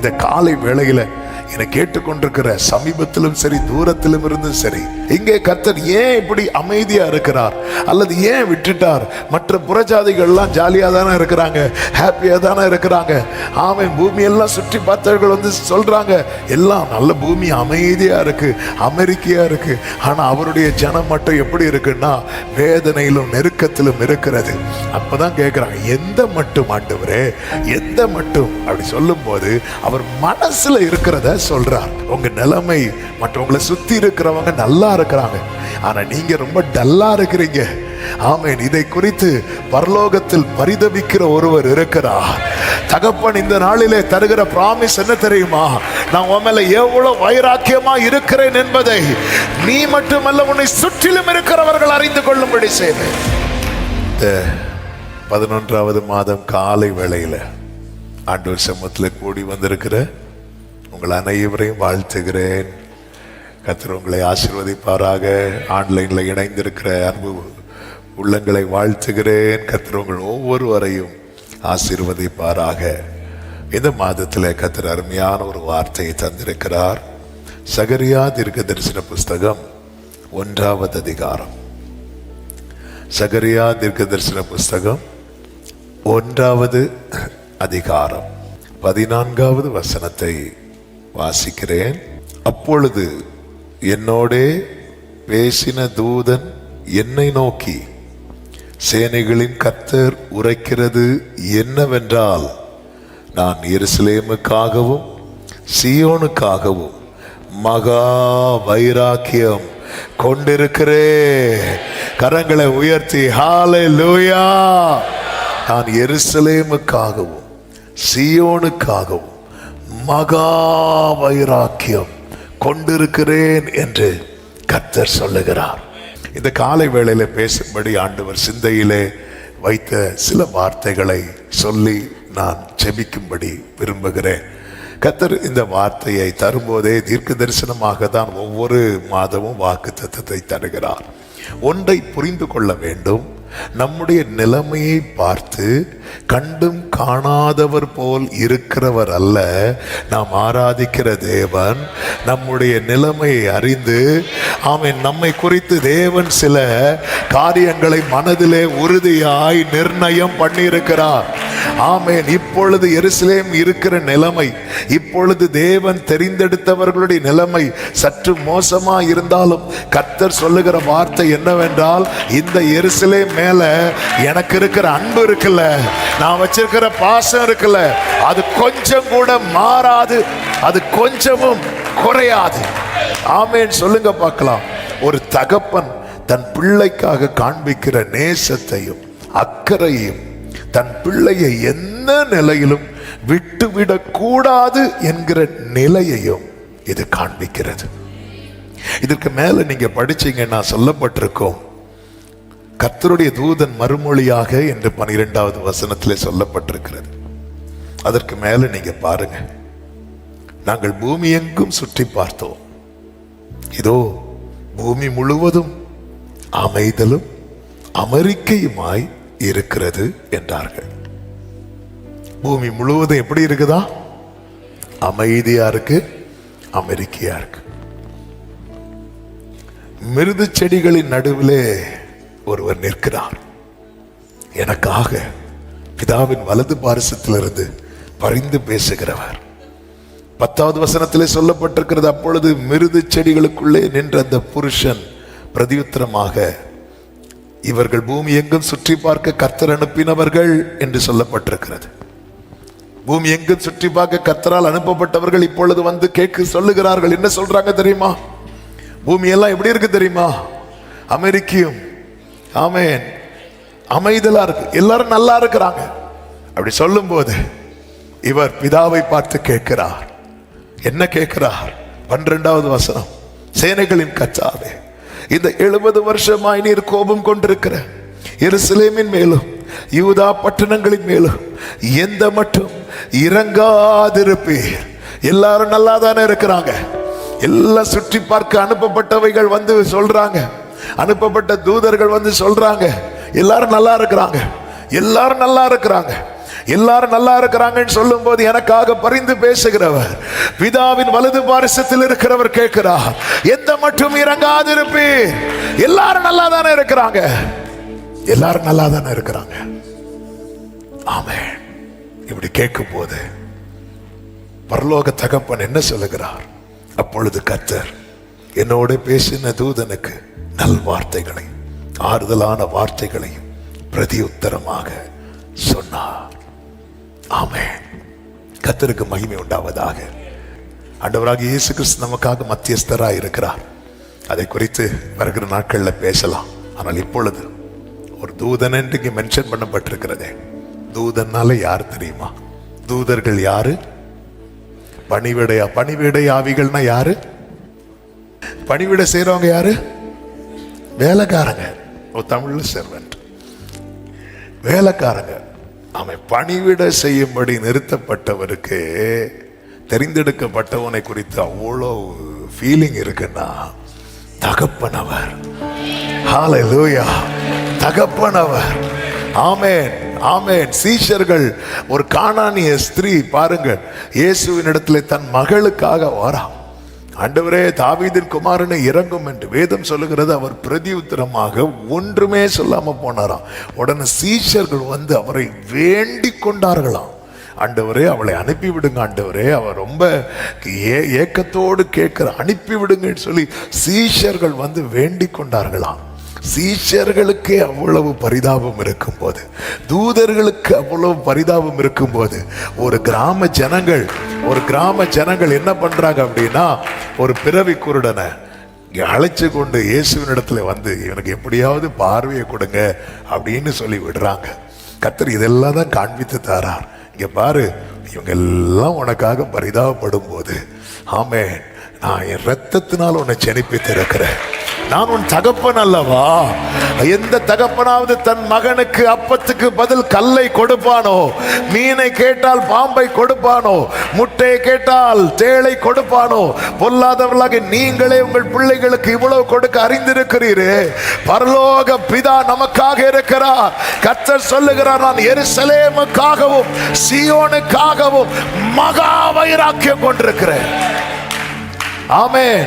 இந்த காலை வேளையில என்னை கேட்டுக்கொண்டிருக்கிற சமீபத்திலும் சரி தூரத்திலும் இருந்தும் சரி, இங்கே கர்த்தர் ஏன் இப்படி அமைதியா இருக்கிறார் அல்லது ஏன் விட்டுட்டார்? மற்ற புறஜாதிகள் எல்லாம் ஜாலியா தானே இருக்கிறாங்க, ஹாப்பியா தானே இருக்கிறாங்க. ஆமென். பூமி எல்லாம் சுற்றி பார்த்தவர்கள் வந்து சொல்றாங்க, எல்லாம் நல்ல பூமி அமைதியா இருக்கு, அமெரிக்கையா இருக்கு. ஆனா அவருடைய ஜனம் மட்டும் எப்படி இருக்குன்னா வேதனையிலும் நெருக்கத்திலும் இருக்கிறது. அப்பதான் கேட்கிறாங்க, எந்த மட்டும் ஆண்டவரே, எந்த மட்டும்? அப்படி சொல்லும் போது அவர் மனசுல இருக்கிறத சொல்றார். உங்க நிலைமை மற்றவங்களை சுத்தி இருக்கிறவங்க நல்லா இருக்கிறாங்க, ஆனா நீங்க ரொம்ப டல்லா இருக்கிறீங்க. ஆமென். இதை குறித்து பரலோகத்தில் பரிதபிக்கிற ஒருவர் இருக்கிறார். தகப்பன் இந்த நாளிலே தருகிற பிராமிஸ் என்ன தெரியுமா? நான் உன் மேல எவ்வளவு வைராக்கியமா இருக்கிறேன் என்பதை நீ மட்டுமல்ல, உன்னை சுற்றிலும் இருக்கிறவர்கள் அறிந்து கொள்ளும்படி செய்தேன். இந்த 11வது மாதம் காலை வேளையில ஆண்டவர் சமூகத்தில் கூடி வந்திருக்கிற உங்கள் அனைவரையும் வாழ்த்துகிறேன். கர்த்தர் உங்களை ஆசீர்வதிப்பாராக. ஆன்லைன்ல இணைந்திருக்கிற அன்பு உள்ளங்களை வாழ்த்துகிறேன். கர்த்தர் உங்கள் ஒவ்வொருவரையும் ஆசீர்வதிப்பாராக. இந்த மாதத்தில் கர்த்தர் அருமையான ஒரு வார்த்தையை தந்திருக்கிறார். சகரியா தீர்க்கதரிசன புஸ்தகம் 1வது அதிகாரம். சகரியா தீர்க்கதரிசன புஸ்தகம் 1வது அதிகாரம் 14வது வசனத்தை வாசிக்கிறேன். அப்பொழுது என்னோடே பேசின தூதன் என்னை நோக்கி, சேனைகளின் கர்த்தர் உரைக்கிறது என்னவென்றால், நான் எருசலேமுக்காகவும் சீயோனுக்காகவும் மகா வைராக்கியம் கொண்டிருக்கிறேன். கரங்களை உயர்த்தி ஹல்லேலூயா. நான் எருசலேமுக்காகவும் சீயோனுக்காகவும் மகா வைராக்கியம் கொண்டிருக்கிறேன் என்று கர்த்தர் சொல்லுகிறார். இந்த காலை வேளையில பேசும்படி ஆண்டவர் சிந்தையிலே வைத்த சில வார்த்தைகளை சொல்லி நான் ஜெபிக்கும்படி விரும்புகிறேன். கர்த்தர் இந்த வார்த்தையை தரும்போதே தீர்க்க தரிசனமாக தான் ஒவ்வொரு மாதமும் வாக்கு தத்தத்தை தருகிறார். ஒன்றை புரிந்து கொள்ள வேண்டும், நம்முடைய நிலைமையை பார்த்து கண்டும் காணாதவர் போல் இருக்கிறவர் அல்ல நாம் ஆராதிக்கிற தேவன். நம்முடைய நிலைமையை அறிந்து ஆமென், நம்மை குறித்து தேவன் சில காரியங்களை மனதிலே உறுதியாய் நிர்ணயம் பண்ணியிருக்கிறார். ஆமென். இப்பொழுது எருசலேம் இருக்கிற நிலைமை, இப்பொழுது தேவன் தெரிந்தெடுத்தவர்களுடைய நிலைமை சற்று மோசமா இருந்தாலும் கர்த்தர் சொல்லுகிற வார்த்தை என்னவென்றால், இந்த எருசலேம் மேல எனக்கு இருக்கிற அன்பு இருக்குல்ல, நான் வச்சிருக்கிற பாசம் இருக்குல்ல, அது கொஞ்சம் கூட மாறாது, அது கொஞ்சமும் குறையாது. ஆமென். சொல்லுங்க பார்க்கலாம். ஒரு தகப்பன் தன் பிள்ளைக்காக காண்பிக்கிற நேசத்தையும் அக்கறையும், தன் பிள்ளையை எந்த நிலையிலும் விட்டுவிடக் கூடாது என்கிற நிலையையும் இது காண்பிக்கிறது. இதற்கு மேல நீங்க படிச்சீங்கன்னா சொல்லப்பட்டிருக்கும், கர்த்தருடைய தூதன் மறுமொழியாக என்று 12வது வசனத்திலே சொல்லப்பட்டிருக்கிறது. அதற்கு மேல நீங்க பாருங்க, நாங்கள் பூமி எங்கும் சுற்றி பார்த்தோம், இதோ பூமி முழுவதும் அமைதலும் அமெரிக்கையுமாய் இருக்கிறது என்றார்கள். பூமி முழுவதும் எப்படி இருக்குதா? அமைதியா இருக்கு, அமெரிக்கையா இருக்கு. மிருது செடிகளின் நடுவிலே ஒருவர் நிற்கிறார். எனக்காக பிதாவின் வலது பாரிசத்திலிருந்து பரிந்து பேசுகிறவர். 10வது வசனத்திலே சொல்லப்பட்டிருக்கிறது, அப்பொழுது மிருது செடிகளுக்குள்ளே நின்ற அந்த புருஷன் பிரதியுத்தரமாக, இவர்கள் பூமி எங்கும் சுற்றி பார்க்க கர்த்தர் அனுப்பினவர்கள் என்று சொல்லப்பட்டிருக்கிறது. பூமி எங்கும் சுற்றி பார்க்க கர்த்தரால் அனுப்பப்பட்டவர்கள் இப்பொழுது வந்து கேட்க சொல்லுகிறார்கள். என்ன சொல்றாங்க தெரியுமா? பூமி எல்லாம் எப்படி இருக்கு தெரியுமா? அமெரிக்கையும் ஆமென் அமைதலா இருக்கு, எல்லாரும் நல்லா இருக்கிறாங்க. அப்படி சொல்லும் போது இவர் பிதாவை பார்த்து கேட்கிறார். என்ன கேட்கிறார்? 12வது வசனம், சேனைகளின் கர்த்தாவே, இந்த 70 வருஷமாய் நீர் கோபம் கொண்டிருக்கிற எருசலேமின் மேலும் யூதா பட்டணங்களின் மேலும் எந்த மட்டும் இறங்காதிருப்பீர்? எல்லாரும் நல்லா தானே இருக்கிறாங்க. எல்லாம் சுற்றி பார்க்க அனுப்பப்பட்டவைகள் வந்து சொல்றாங்க, அனுப்பப்பட்ட தூதர்கள் வந்து சொல்றாங்க, எல்லாரும் நல்லா இருக்கிறாங்க, எல்லாரும் நல்லா இருக்கிறாங்க. எல்லாரும் நல்லா இருக்கிறாங்கன்னு சொல்லும் போது எனக்காக பரிந்து பேசுகிறவர், பிதாவின் வலது பாரிசத்தில் இருக்கிறவர் கேட்கிறார், எந்த மட்டும் இறங்காது இருப்பீர். எல்லாரும் நல்லா தானே இருக்கிறாங்க, எல்லாரும் நல்லா தானே இருக்கிறாங்க. ஆமென். இப்படி கேட்கும் போது பரலோக தகப்பன் என்ன சொல்லுகிறார்? அப்பொழுது கர்த்தர் என்னோட பேசின தூதனுக்கு நல் வார்த்தைகளை, ஆறுதலான வார்த்தைகளையும் பிரதியுத்தரமாக சொன்னார். ஆமென். கர்த்தருக்கு மகிமை உண்டாவதாக. ஆண்டவராக இயேசு கிறிஸ்து நமக்காக மத்தியஸ்தராக இருக்கிறார். அதை குறித்து வருகிற நாட்களில் பேசலாம். ஆனால் இப்பொழுது ஒரு தூதன் என்று இங்கே மென்ஷன் பண்ணப்பட்டிருக்கிறதே. தூதனால யார் தெரியுமா? தூதர்கள் யாரு? பணிவிடை ஆவிகள்னா யாரு? பணிவிடை செய்யறவங்க யாரு? வேலைக்காரங்க. தமிழ்ல செர்வன்ட், வேலைக்காரங்க. அவன் பணிவிட செய்யும்படி நிறுத்தப்பட்டவருக்கு தெரிந்தெடுக்கப்பட்டவனை குறித்து அவ்வளோ ஃபீலிங் இருக்குன்னா தகப்பனவர். ஹல்லேலூயா, தகப்பனவர். ஆமென், ஆமென். சீஷர்கள், ஒரு கானானிய ஸ்திரீ பாருங்கள், இயேசுவின் இடத்துல தன் மகளுக்காக வரா. ஆண்டவரே, தாவீதின் குமாரனை இறங்கும் என்று வேதம் சொல்லுகிறது. அவர் பிரதியுத்தரமாக ஒன்றுமே சொல்லாம போனாராம். உடனே சீஷர்கள் வந்து அவரை வேண்டிக் கொண்டார்களாம். ஆண்டவரே, அவளை அனுப்பிவிடுங்க ஆண்டவரே, அவர் ரொம்ப ஏக்கத்தோடு கேட்கிற, அனுப்பிவிடுங்கன்னு சொல்லி சீஷர்கள் வந்து வேண்டிக் கொண்டார்களாம். சீஷர்களுக்கு அவ்வளவு பரிதாபம் இருக்கும் போது, தூதர்களுக்கு அவ்வளவு பரிதாபம் இருக்கும் போது, ஒரு கிராம ஜனங்கள் என்ன பண்றாங்க அப்படின்னா, ஒரு பிறவி குருடனை அழைச்சு கொண்டு இயேசுவின் இடத்துல வந்து இவனுக்கு எப்படியாவது பார்வையை கொடுங்க அப்படின்னு சொல்லி விடுறாங்க. கர்த்தர் இதெல்லாம் தான் காண்பித்து தாரார். இங்க பாரு, இவங்க எல்லாம் உனக்காக பரிதாபப்படும் போது, ஆமென், நான் என் ரத்தத்தினால் உன்னை செனிப்பித்து இருக்கிறேன். நான் உன் தகப்பன் அல்லவா? எந்த தகப்பனாவது தன் மகனுக்கு அப்பத்துக்கு பதில் கல்லை கொடுப்பானோ? மீனை கேட்டால் பாம்பை கொடுப்பானோ? முட்டையை கேட்டால் தேளை கொடுப்பானோ? பொல்லாதவர்களாக நீங்களே உங்கள் பிள்ளைகளுக்கு இவ்வளவு கொடுக்க அறிந்திருக்கிறீரே. பரலோக பிதா நமக்காக இருக்கிறார். கர்த்தர் சொல்லுகிறார், நான் எருசலேமுக்காகவும் சீயோனுக்காகவும் மகா வைராக்கியம் கொண்டிருக்கிறேன். ஆமென்.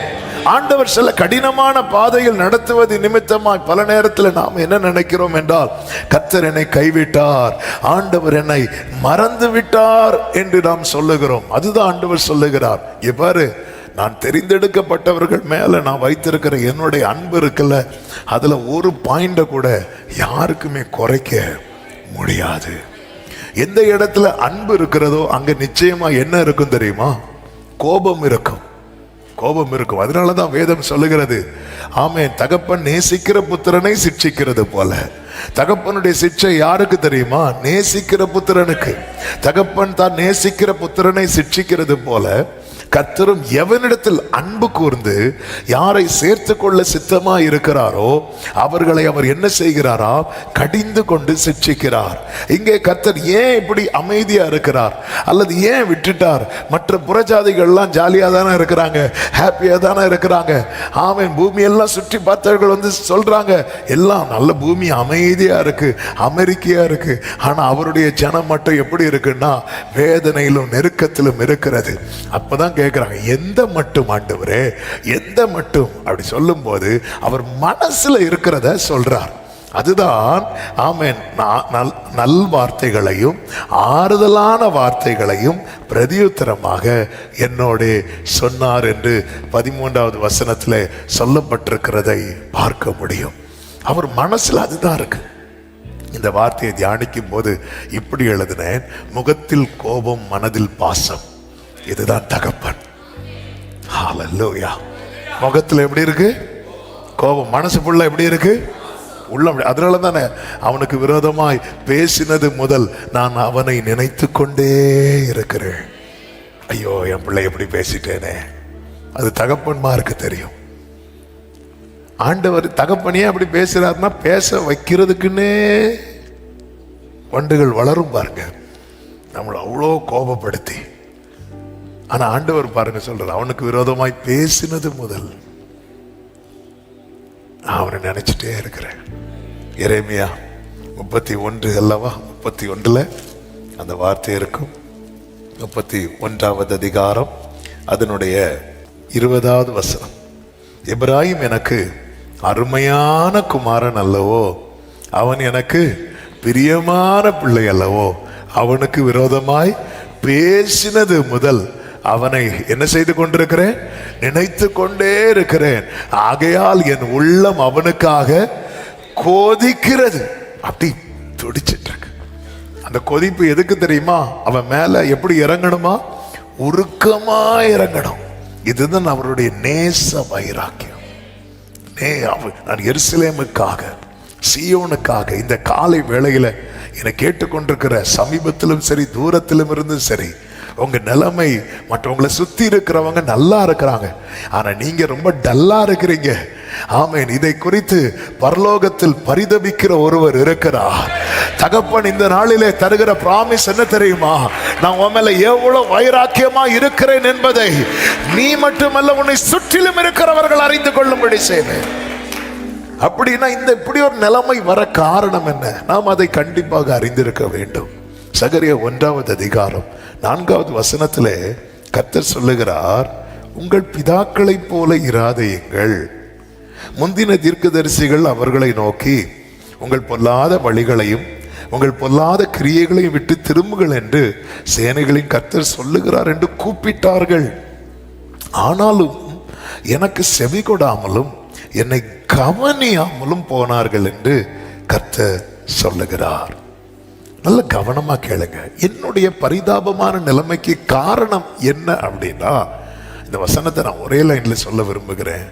ஆண்டவர் சில கடினமான பாதையில் நடத்துவது நிமித்தமாய் பல நேரத்தில் நாம் என்ன நினைக்கிறோம் என்றால், கர்த்தர் என்னை கைவிட்டார், ஆண்டவர் என்னை மறந்து விட்டார் என்று நாம் சொல்லுகிறோம். அதுதான் ஆண்டவர் சொல்லுகிறார், இவ்வாறு நான் தெரிந்தெடுக்கப்பட்டவர்கள் மேல நான் வைத்திருக்கிற என்னுடைய அன்பு இருக்குல்ல, அதுல ஒரு பாயிண்ட கூட யாருக்குமே குறைக்க முடியாது. எந்த இடத்துல அன்பு இருக்கிறதோ அங்க நிச்சயமா என்ன இருக்கும் தெரியுமா? கோபம் இருக்கும், கோபம் இருக்கும். அதனாலதான் வேதம் சொல்லுகிறது, ஆமென், தகப்பன் நேசிக்கிற புத்திரனை சிட்சிக்கிறது போல. தகப்பனுடைய சிட்சை யாருக்கு தெரியுமா? நேசிக்கிற புத்திரனுக்கு. தகப்பன் தான் நேசிக்கிற புத்திரனை சிட்சிக்கிறது போல கர்த்தரும் எவனிடத்தில் அன்பு கூர்ந்து யாரை சேர்த்து கொள்ள சித்தமா இருக்கிறாரோ அவர்களை அவர் என்ன செய்கிறாரா? கடிந்து கொண்டு சிட்சிக்கிறார். இங்கே கர்த்தர் ஏன் இப்படி அமைதியா இருக்கிறார் அல்லது ஏன் விட்டுட்டார்? மற்ற புறஜாதிகள்லாம் ஜாலியா தானே இருக்கிறாங்க, ஹாப்பியா தானே இருக்கிறாங்க. ஆமென். பூமியெல்லாம் சுற்றி பார்த்தவர்கள் வந்து சொல்றாங்க, எல்லாம் நல்ல பூமி அமைதியா இருக்கு, அமெரிக்கையா இருக்கு. ஆனா அவருடைய ஜனம் மட்டும் எப்படி இருக்குன்னா வேதனையிலும் நெருக்கத்திலும் இருக்கிறது. அப்பதான் கேட்கிறாங்க, எந்த மட்டும் ஆண்டவரே, எந்த மட்டும்? அப்படி சொல்லும் போது அவர் மனசுல இருக்கிறத சொல்றார். அதுதான் ஆமென், நல் வார்த்தைகளையும் ஆறுதலான வார்த்தைகளையும் பிரதியுத்தரமாக என்னோட சொன்னார் என்று 13வது வசனத்தில் சொல்லப்பட்டிருக்கிறதை பார்க்க முடியும். அவர் மனசுல அதுதான் இருக்கு. இந்த வார்த்தையை தியானிக்கும் போது இப்படி எழுதினேன், முகத்தில் கோபம் மனதில் பாசம். இதுதான் தகப்பன். ஹல்லேலூயா. முகத்தில் எப்படி இருக்கு கோபம், மனசுக்குள்ள எப்படி இருக்கு உள்ளம். அதனால தானே அவனுக்கு விரோதமாய் பேசினது முதல் நான் அவனை நினைத்து கொண்டே இருக்கிறேன். ஐயோ, என் பிள்ளை எப்படி பேசிட்டேனே. அது தகப்பன்மாருக்கு தெரியும். ஆண்டவர் தகப்பனையே அப்படி பேசுறாருன்னா பேச வைக்கிறதுக்குன்னே வண்டுகள் வளரும் பாருங்க, நம்மளை அவ்வளோ கோபப்படுத்தி. ஆனா ஆண்டவர் பாருங்க சொல்றார், அவனுக்கு விரோதமாய் பேசினது முதல் நான் அவனை நினைச்சிட்டே இருக்கிறேன். எரேமியா 31 அல்லவா, 31 அந்த வார்த்தை இருக்கும். 31வது அதிகாரம் அதனுடைய 20வது வசனம். எபிராயிம் எனக்கு அருமையான குமாரன் அல்லவோ, அவன் எனக்கு பிரியமான பிள்ளை அல்லவோ, அவனுக்கு விரோதமாய் பேசினது முதல் அவனை என்ன செய்து கொண்டிருக்கிறேன், நினைத்து கொண்டே இருக்கிறேன். ஆகையால் என் உள்ளம் அவனுக்காக கொதிக்கிறது. அப்படி துடிச்சிட்டு இருக்கு. அந்த கொதிப்பு எதுக்கு தெரியுமா? அவன் மேல எப்படி இறங்கணுமா? உருக்கமா இறங்கணும். இதுதான் அவருடைய நேச வைராக்கியம். நான் எருசலேமுக்காக, சீயோனுக்காக இந்த காலை வேளையில என்னை கேட்டுக்கொண்டிருக்கிற சமீபத்திலும் சரி தூரத்திலும் இருந்தும் சரி, உங்க நிலைமை மற்றவங்களை சுத்தி இருக்கிறவங்க நல்லா இருக்கிறாங்க, ஆனா நீங்க ரொம்ப டல்லா இருக்கிறீங்க. ஆமேன். இதை குறித்து பரலோகத்தில் பரிதபிக்கிற ஒருவர் இருக்கிறார். தகப்பன் இந்த நாளிலே தருகிற பிராமிஸ் என்ன தெரியுமா? நான் உன் மேல எவ்வளவு வைராக்கியமா இருக்கிறேன் என்பதை நீ மட்டுமல்ல, உன்னை சுற்றிலும் இருக்கிறவர்கள் அறிந்து கொள்ளும்படி செய்வேன். அப்படின்னா இந்த இப்படி ஒரு நிலைமை வர காரணம் என்ன? நாம் அதை கண்டிப்பாக அறிந்திருக்க வேண்டும். சகரியா 1வது அதிகாரம் 4வது வசனத்திலே கர்த்தர் சொல்லுகிறார், உங்கள் பிதாக்களை போல இராதேயுங்கள். முந்தின தீர்க்கதரிசிகள் அவர்களை நோக்கி, உங்கள் பொல்லாத வழிகளையும் உங்கள் பொல்லாத கிரியைகளையும் விட்டு திரும்புங்கள் என்று சேனைகளின் கர்த்தர் சொல்லுகிறார் என்று கூப்பிட்டார்கள். ஆனாலும் எனக்கு செவி கொடாமலும் என்னை கவனியாமலும் போனார்கள் என்று கர்த்தர் சொல்லுகிறார். நல்ல கவனமா கேளுங்க. என்னுடைய பரிதாபமான நிலைமைக்கு காரணம் என்ன அப்படின்னா, இந்த வசனத்தை நான் ஒரே லைன்ல சொல்ல விரும்புகிறேன்.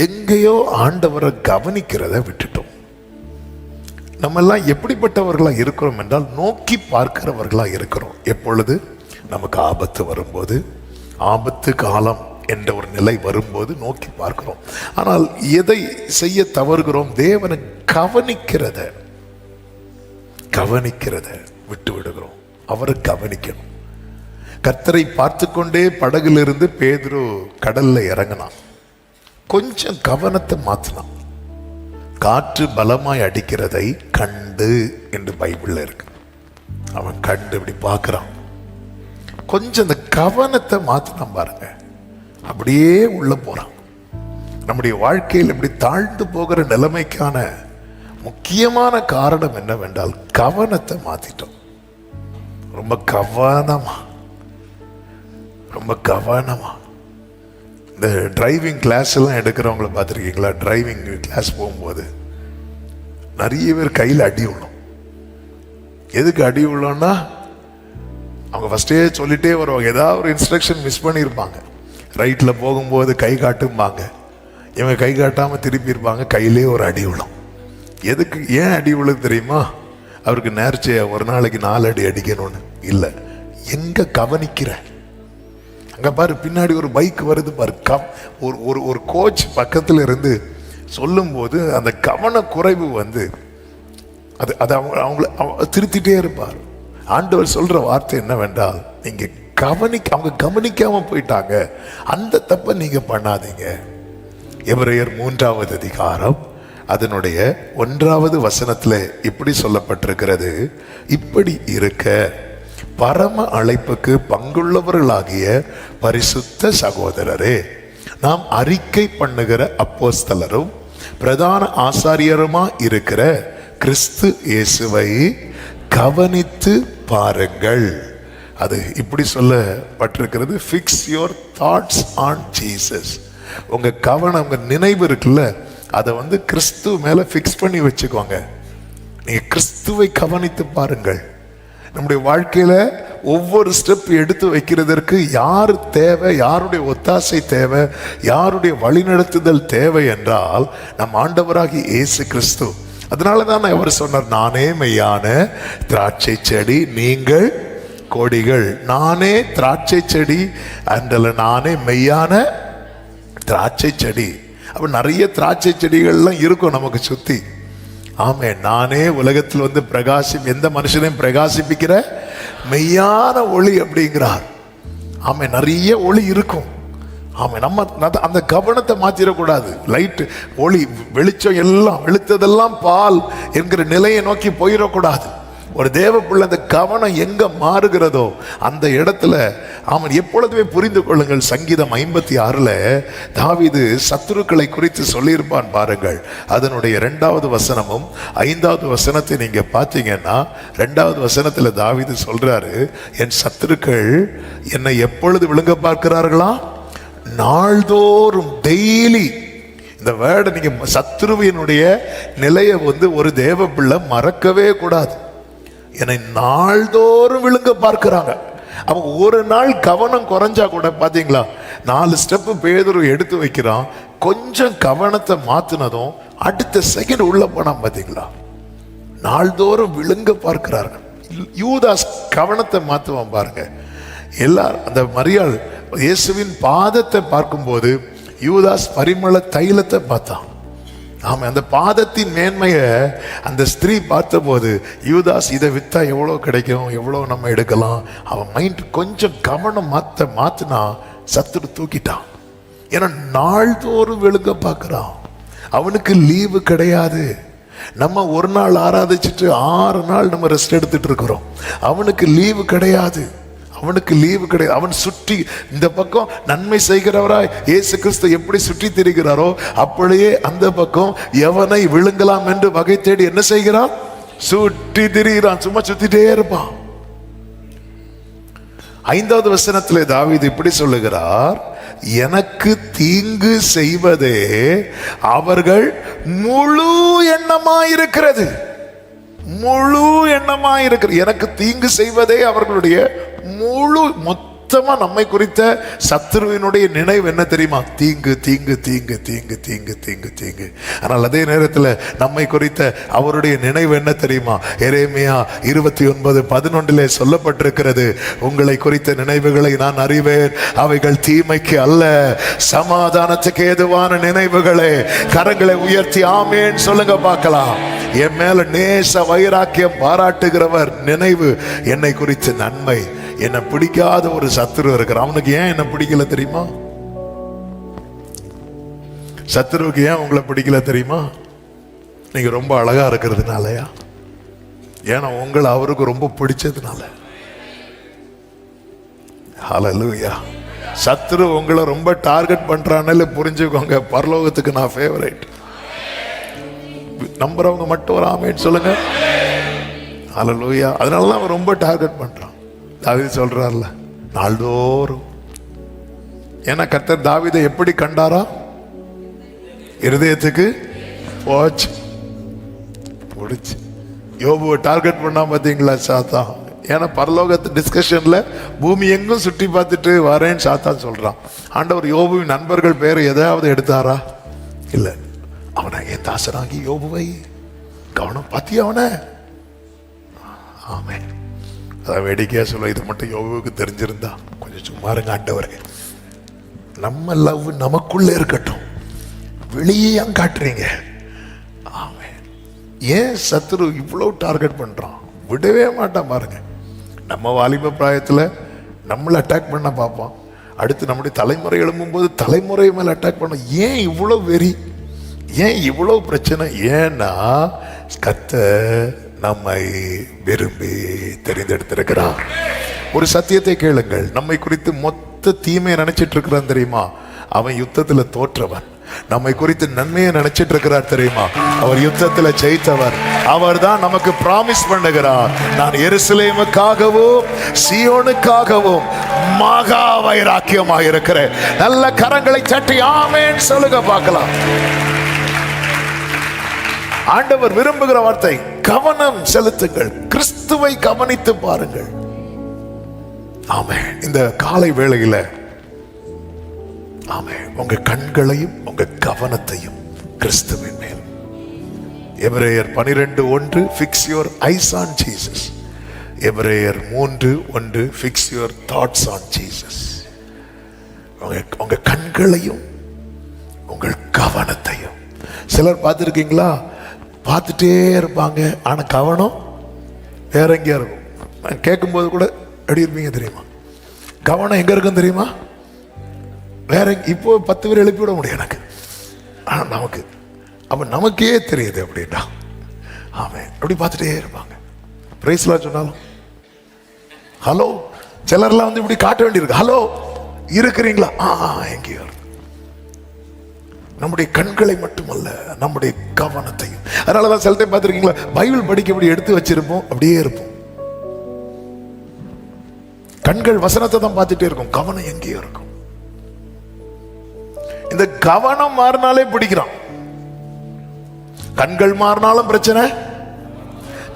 எங்கேயோ ஆண்டவரை கவனிக்கிறத விட்டுட்டோம். நம்ம எல்லாம் எப்படிப்பட்டவர்களா இருக்கிறோம் என்றால், நோக்கி பார்க்கிறவர்களா இருக்கிறோம். எப்பொழுது நமக்கு ஆபத்து வரும்போது, ஆபத்து காலம் என்ற ஒரு நிலை வரும்போது நோக்கி பார்க்கிறோம். ஆனால் எதை செய்ய தவறுகிறோம்? தேவனை கவனிக்கிறத விட்டு விடுகிறோம். அவரை கவனிக்கணும். கர்த்தரை பார்த்து கொண்டே படகிலிருந்து பேதுரு கடல்ல இறங்கினான். கொஞ்சம் கவனத்தை மாத்தினான். காற்று பலமாய் அடிக்கிறதை கண்டு என்று பைபிள்ல இருக்கு. அவன் கண்டு இப்படி பார்க்கிறான். கொஞ்சம் இந்த கவனத்தை மாத்தினான் பாருங்க, அப்படியே உள்ள போறான். நம்முடைய வாழ்க்கையில் இப்படி தாழ்ந்து போகிற நிலைமைக்கான முக்கியமான காரணம் என்னவென்றால், கவனத்தை மாத்திட்டோம். ரொம்ப கவனமா இந்த டிரைவிங் கிளாஸ் எல்லாம் எடுக்கிறவங்களை பார்த்துருக்கீங்களா? டிரைவிங் கிளாஸ் போகும்போது நிறைய பேர் கையில் அடி விழும். எதுக்கு அடி விழும்னா, அவங்க ஃபர்ஸ்டே சொல்லிட்டே வருவாங்க. ஏதாவது ஒரு இன்ஸ்ட்ரக்ஷன் மிஸ் பண்ணியிருப்பாங்க. ரைட்டில் போகும்போது கை காட்டும்பாங்க, இவங்க கை காட்டாமல் திருப்பி இருப்பாங்க, கையிலே ஒரு அடி விழும். எதுக்கு, ஏன் அடி விழுது தெரியுமா? அவருக்கு நேர்ச்சியா ஒரு நாளைக்கு 4 அடி அடிக்கணும்னு இல்லை. எங்க கவனிக்கிற? அங்க பாரு, பின்னாடி ஒரு பைக் வருது பாரு. ஒரு கோச் பக்கத்துல இருந்து சொல்லும் போது அந்த கவன குறைவு வந்து அது அவங்கள திருத்திட்டே இருப்பார். ஆண்டவர் சொல்ற வார்த்தை என்னவென்றால், நீங்க அவங்க கவனிக்காம போயிட்டாங்க, அந்த தப்பை நீங்க பண்ணாதீங்க. எபிரேயர் 3வது அதிகாரம் அதனுடைய 1வது வசனத்துல இப்படி சொல்லப்பட்டிருக்கிறது, இப்படி இருக்க பரம அழைப்புக்கு பங்குள்ளவர்களாகிய பரிசுத்த சகோதரரே, நாம் அறிக்கை பண்ணுகிற அப்போஸ்தலரும் பிரதான ஆசாரியருமா இருக்கிற கிறிஸ்து இயேசுவை கவனித்து பாருங்கள். அது இப்படி சொல்லப்பட்டிருக்கிறது, fix your thoughts on Jesus. உங்க கவனம், உங்க நினைவு இருக்குல்ல, அதை வந்து கிறிஸ்து மேல ஃபிக்ஸ் பண்ணி வச்சுக்கோங்க. நீங்க கிறிஸ்துவை கவனித்து பாருங்கள். நம்முடைய வாழ்க்கையில ஒவ்வொரு ஸ்டெப் எடுத்து வைக்கிறதற்கு யார் தேவை, யாருடைய ஒத்தாசை தேவை, யாருடைய வழிநடத்துதல் தேவை என்றால் நம் ஆண்டவராகி இயேசு கிறிஸ்து. அதனாலதான் அவர் சொன்னார், நானே மெய்யான திராட்சை செடி, நீங்கள் கொடிகள். நானே திராட்சை செடி அண்டல, நானே மெய்யான திராட்சை செடி. அப்ப நிறைய திராட்சை செடிகள்லாம் இருக்கும் நமக்கு சுத்தி. ஆமே, நானே உலகத்தில் வந்து எந்த மனுஷனையும் பிரகாசிப்பிக்கிற மெய்யான ஒளி அப்படிங்கிறார். ஆமே, நிறைய ஒளி இருக்கும். ஆமே, நம்ம அந்த கவனத்தை மாத்திரக்கூடாது. லைட், ஒளி, வெளிச்சம் எல்லாம் வெளுத்ததெல்லாம் பால் என்கிற நிலையை நோக்கி போயிடக்கூடாது. ஒரு தேவ பிள்ளை அந்த கவனம் எங்க மாறுகிறதோ அந்த இடத்துல அவன் எப்பொழுதுமே புரிந்து கொள்ளுங்கள். சங்கீதம் 56 தாவீது சத்துருக்களை குறித்து சொல்லியிருப்பான் பாருங்கள். அதனுடைய 2வது வசனமும் 5வது வசனத்தை நீங்க பார்த்தீங்கன்னா 2வது வசனத்துல தாவீது சொல்றாரு, என் சத்துருக்கள் என்னை எப்பொழுது விழுங்க பார்க்கிறார்களா? நாள்தோறும், டெய்லி. இந்த வேர்டை நீங்க சத்துருவினுடைய நிலையை ஒரு தேவ பிள்ளை மறக்கவே கூடாது. என்னை நாள்தோறும் விழுங்க பார்க்கிறாங்க. அவங்க ஒரு நாள் கவனம் குறைஞ்சா கூட பாத்தீங்களா, 4 ஸ்டெப் பேதுரு எடுத்து வைக்கிறான், கொஞ்சம் கவனத்தை மாத்தினதும் அடுத்த செகண்ட் உள்ள போனான். பாத்தீங்களா, நாள்தோறும் விழுங்க பார்க்கிறார்கள். யூதாஸ் கவனத்தை மாத்துவான் பாருங்க. எல்லாரும் அந்த மரியாள் இயேசுவின் பாதத்தை பார்க்கும்போது யூதாஸ் பரிமள தைலத்தை பார்த்தான். ஆமா, அந்த பாதத்தின் மேன்மையை அந்த ஸ்திரீ பார்த்தபோது யூதாஸ் இதை வித்தா எவ்வளவு கிடைக்கும், எவ்வளவு நம்ம எடுக்கலாம், அவன் மைண்ட் கொஞ்சம் கவனம் மாத்தினா சத்துரு தூக்கிட்டான். ஏன்னா நாள்தோறும் விழுங்க பார்க்கிறான். அவனுக்கு லீவு கிடையாது. நம்ம ஒரு நாள் ஆராதிச்சுட்டு 6 நாள் நம்ம ரெஸ்ட் எடுத்துட்டு இருக்கிறோம். அவனுக்கு லீவு கிடையாது. அவன் சுற்றி இந்த பக்கம் நன்மை செய்கிறவராய் இயேசு கிறிஸ்து எப்படி சுற்றி திரிகிறாரோ அப்படியே அந்த பக்கம் எவனை விழுங்கலாம் என்று வகை தேடி என்ன செய்கிறான்? சுற்றி திரிகிறான். சும்மா சுத்திட்டே இருப்பான். 5வது வசனத்திலே தாவீது இப்படி சொல்லுகிறார், எனக்கு தீங்கு செய்வதே அவர்கள் முழு எண்ணமாயிருக்கிறது. முழு எண்ணமாயிருக்கிறது. எனக்கு தீங்கு செய்வதே அவர்களுடைய முழு, மொத்தமா நம்மை குறித்த சத்துருவினுடைய நினைவு என்ன தெரியுமா? தீங்கு, தீங்கு, தீங்கு, தீங்கு, தீங்கு, தீங்கு, தீங்கு. ஆனால் அதே நேரத்தில் நம்மை குறித்த அவருடைய நினைவு என்ன தெரியுமா? எரேமியா 29:11 சொல்லப்பட்டிருக்கிறது, உங்களை குறித்த நினைவுகளை நான் அறிவேன், அவைகள் தீமைக்கு அல்ல, சமாதானத்துக்கு ஏதுவான நினைவுகளே. கரங்களை உயர்த்தி ஆமேன் சொல்லுங்க பார்க்கலாம். என் மேல நேச வைராக்கியம் பாராட்டுகிறவர் நினைவு என்னை குறித்த நன்மை. என்னை பிடிக்காத ஒரு சத்துரு இருக்கிற, அவனுக்கு ஏன் என்ன பிடிக்கல தெரியுமா? சத்துருவுக்கு ஏன் உங்களை பிடிக்கல தெரியுமா? நீங்க ரொம்ப அழகா இருக்கிறதுனாலயா? ஏன்னா உங்களை அவருக்கு ரொம்ப பிடிச்சதுனால. ஹல்லேலூயா. சத்துரு உங்களை ரொம்ப டார்கெட் பண்றான்னு புரிஞ்சுக்கோங்க, பரலோகத்துக்கு நான் ஃபேவரைட். நம்புறவங்க மட்டும் ஒரு ஆமேன்னு சொல்லுங்க. ஹல்லேலூயா. அதனால அவன் ரொம்ப டார்கெட் பண்றான். தாவீது சொல்றார்ல, நாள்தோறும். ஏன்னா கர்த்தர் தாவீதை எப்படி கண்டாரா? இருதயத்துக்கு போச்சு, முடிச்சு. யோபுவை டார்கெட் பண்ணா பாத்தீங்களா சாத்தான்? ஏன்னா பரலோகத்து டிஸ்கஷன்ல பூமி எங்கும் சுற்றி பார்த்துட்டு வரேன்னு சாத்தான் சொல்றான். ஆண்டவர் யோபுவின் நண்பர்கள் பேரை எதாவது எடுத்தாரா? இல்ல. அவனை என் தாசனாகி யோபுவை கவனம் பாத்தியா அவனை? ஆமே. அதான் வேடிக்கையா சொல்ல, இது மட்டும் யோபுவுக்கு தெரிஞ்சிருந்தா கொஞ்சம் சும்மா இருங்க ஆண்டவரே, நம்ம லவ் நமக்குள்ள இருக்கட்டும், வெளியே ஏன் காட்டுறீங்க? ஆமே. ஏன் சத்துரு இவ்வளவு டார்கெட் பண்றான்? விடவே மாட்டான் பாருங்க. நம்ம வாலிப பிராயத்துல நம்மளை அட்டாக் பண்ண பார்ப்பான். அடுத்து நம்முடைய தலைமுறை எழும்பும் போது தலைமுறை மேல அட்டாக் பண்ண. ஏன் இவ்வளவு வெறி? ஏன் இவ்வளவு பிரச்சனை? ஏன்னா கர்த்தர் நம்மை விரும்பி தெரிந்தெடுத்திருக்கிறார். ஒரு சத்தியத்தை கேளுங்கள், நம்மை குறித்து மொத்த தீமையை நினைச்சிட்டு இருக்கிறான் தெரியுமா? அவன் யுத்தத்துல தோற்றவன். நம்மை குறித்து நன்மையை நினைச்சிட்டு இருக்கிறார் தெரியுமா? அவர் யுத்தத்துல ஜெயித்தவர். அவர் தான் நமக்கு பிராமிஸ் பண்ணுகிறார், நான் எருசலேமுக்காகவும் சீயோனுக்காகவும் மகா வைராக்கியமாக இருக்கிறேன். நல்ல கரங்களை தட்டி ஆமென் சொல்லுங்க பார்க்கலாம். ஆண்டவர் விரும்புகிற வார்த்தை கவனம் செலுத்துங்கள், கிறிஸ்துவை கவனித்து பாருங்கள். ஆமென். இந்த காலை வேளையில ஆமென், உங்க கண்களையும் உங்க கவனத்தையும் கிறிஸ்துவின் மேல். எபிரேயர் 12:1 fix your eyes on Jesus. எபிரேயர் 3:1 fix your thoughts on Jesus. உங்க கண்களையும் உங்கள் கவனத்தையும். சிலர் பார்த்துருக்கீங்களா? பார்த்துட்டே இருப்பாங்க, ஆனா கவனம் வேற எங்கேயா இருக்கும். கேட்கும்போது கூட எப்படி இருப்பீங்க தெரியுமா? கவனம் எங்க இருக்கும் தெரியுமா? வேற. இப்போ 10 பேர் எழுப்பி விட முடியும் எனக்கு, ஆனா நமக்கு அப்ப நமக்கே தெரியுது அப்படின்னா. ஆமே, அப்படி பார்த்துட்டே இருப்பாங்க. பிரைஸ்லாம் சொன்னாலும் ஹலோ. சிலர்லாம் வந்து இப்படி காட்ட வேண்டியிருக்கு, ஹலோ இருக்கிறீங்களா, எங்கேயோ. நம்முடைய கண்களை மட்டுமல்ல, நம்முடைய கவனத்தையும். அதனாலதான் சில டைம் பார்த்திருக்கீங்களா, பைபிள் படிக்க இப்படி எடுத்து வச்சிருப்போம், அப்படியே இருப்போம். கண்கள் வசனத்தை தான் பார்த்துட்டே இருக்கும், கவனம் எங்கேயோ இருக்கும். இந்த கவனம் மாறினாலே பிடிக்கிறான். கண்கள் மாறினாலும் பிரச்சனை,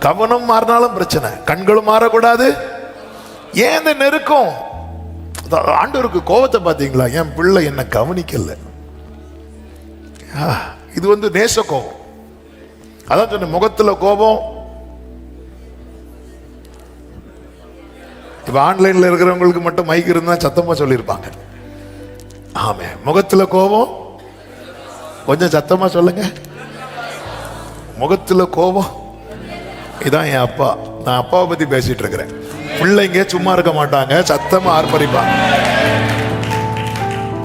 கவனம் மாறினாலும் பிரச்சனை. கண்களும் மாறக்கூடாது. ஏன் இந்த நெருக்கம்? ஆண்டவருக்கு கோபத்தை பார்த்தீங்களா? என் பிள்ளை என்ன கவனிக்கல. இது வந்து நேச கோபம். அதான் சொன்ன, முகத்துல கோபம். இப்ப ஆன்லைன்ல இருக்கிறவங்களுக்கு மட்டும் மைக் இருந்தா சத்தமா சொல்லியிருப்பாங்க. ஆமே, முகத்துல கோபம். கொஞ்சம் சத்தமா சொல்லுங்க, முகத்துல கோபம். இதான் என் அப்பா. நான் அப்பாவை பத்தி பேசிட்டு இருக்கிறேன். பிள்ளைங்க சும்மா இருக்க மாட்டாங்க, சத்தமா ஆர்ப்பரிப்பாங்க.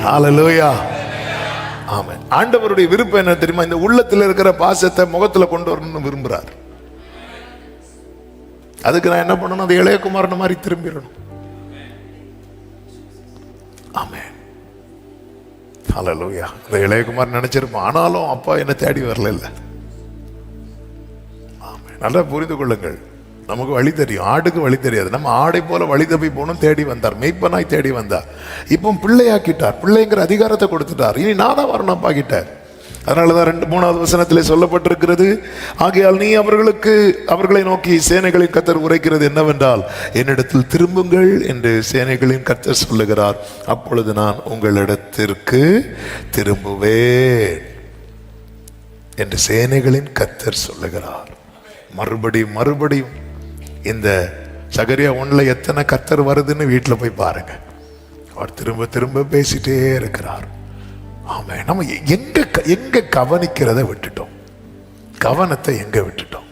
ஹல்லேலூயா. ஆமென். ஆண்டவருடைய விருப்பம் என்ன தெரியுமா? இந்த உள்ளத்துல இருக்கிற பாசத்தை முகத்துல கொண்டு வரணும்னு விரும்புறார். அதுக்கு நான் என்ன பண்ணணும்? அது இளையகுமாரன் மாதிரி திரும்பிடணும். ஆமென். ஹல்லேலூயா. அந்த இளையகுமார் நினைச்சிருப்பான், ஆனாலும் அப்பா என்ன தேடி வரல. இல்ல, ஆமென். நல்லா புரிந்து கொள்ளுங்கள். நமக்கு வழி தெரியும், ஆடுக்கு வழி தெரியாது. நம்ம ஆடை போல வழி தப்பி போகணும். தேடி வந்தார், மெய்ப்பனாய் தேடி வந்தார். இப்போ பிள்ளையாக்கிட்டார், பிள்ளைங்கிற அதிகாரத்தை கொடுத்துட்டார். இனி நான் தான் வரணும் அப்பா கிட்ட. அதனாலதான் 2-3வது வசனத்திலே சொல்லப்பட்டிருக்கிறது, ஆகையால் நீ அவர்களை நோக்கி சேனைகளின் கர்த்தர் உரைக்கிறது என்னவென்றால், என்னிடத்தில் திரும்புங்கள் என்று சேனைகளின் கர்த்தர் சொல்லுகிறார், அப்பொழுது நான் உங்களிடத்திற்கு திரும்புவேன் என்று சேனைகளின் கர்த்தர் சொல்லுகிறார். மறுபடியும் இந்த சகரியா 1ல எத்தனை கர்த்தர் வருதுன்னு வீட்டில் போய் பாருங்க. அவர் திரும்ப திரும்ப பேசிட்டே இருக்கிறார். ஆமா, நம்ம எங்க கவனிக்கிறத விட்டுட்டோம், கவனத்தை எங்க விட்டுட்டோம்.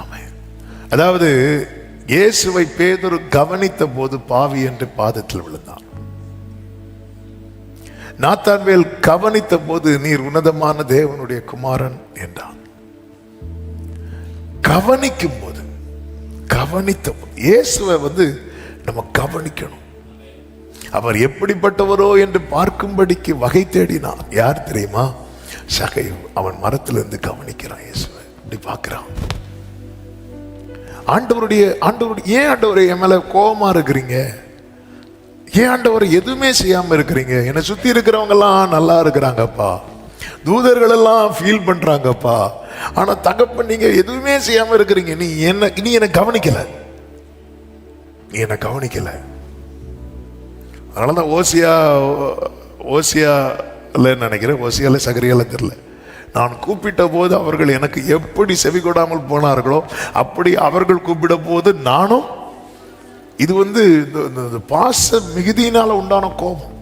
ஆமா, அதாவது இயேசுவை பேதுரு கவனித்த போது பாவி என்று பாதத்தில் விழுந்தான். நாத்தான்வேல் கவனித்த போது நீர் உன்னதமான தேவனுடைய குமாரன் என்றான். கவனிக்கும் போது, கவனித்த போது இயேசுவை வந்து நம்ம கவனிக்கணும். அவர் எப்படிப்பட்டவரோ என்று பார்க்கும்படிக்கு வகை தேடினான். யார் தெரியுமா? சகையு. அவன் மரத்திலிருந்து கவனிக்கிறான், இயேசுவை இப்படி பார்க்கிறான். ஆண்டவருடைய ஏன் ஆண்டவரை என் மேல கோபமா இருக்கிறீங்க? ஏன் ஆண்டவர் எதுவுமே செய்யாம இருக்கிறீங்க? என்னை சுத்தி இருக்கிறவங்க எல்லாம் நல்லா இருக்கிறாங்கப்பா, தூதர்கள் எல்லாம் ஃபீல் பண்றாங்கப்பா, ஆனா தகப்பன் நீங்க எதுவுமே செய்யாம இருக்கிறீங்க. நீ என்ன கவனிக்கல, நீ என்ன கவனிக்கல. அதனாலதான் ஓசியால நினைக்கிறேன், ஓசியால சகரியால தெரியல, நான் கூப்பிட்ட போது அவர்கள் எனக்கு எப்படி செவி கொடாமல் போனார்களோ அப்படி அவர்கள் கூப்பிட போது நானும். இது வந்து இந்த பாச மிகுதியினால உண்டான கோபம்.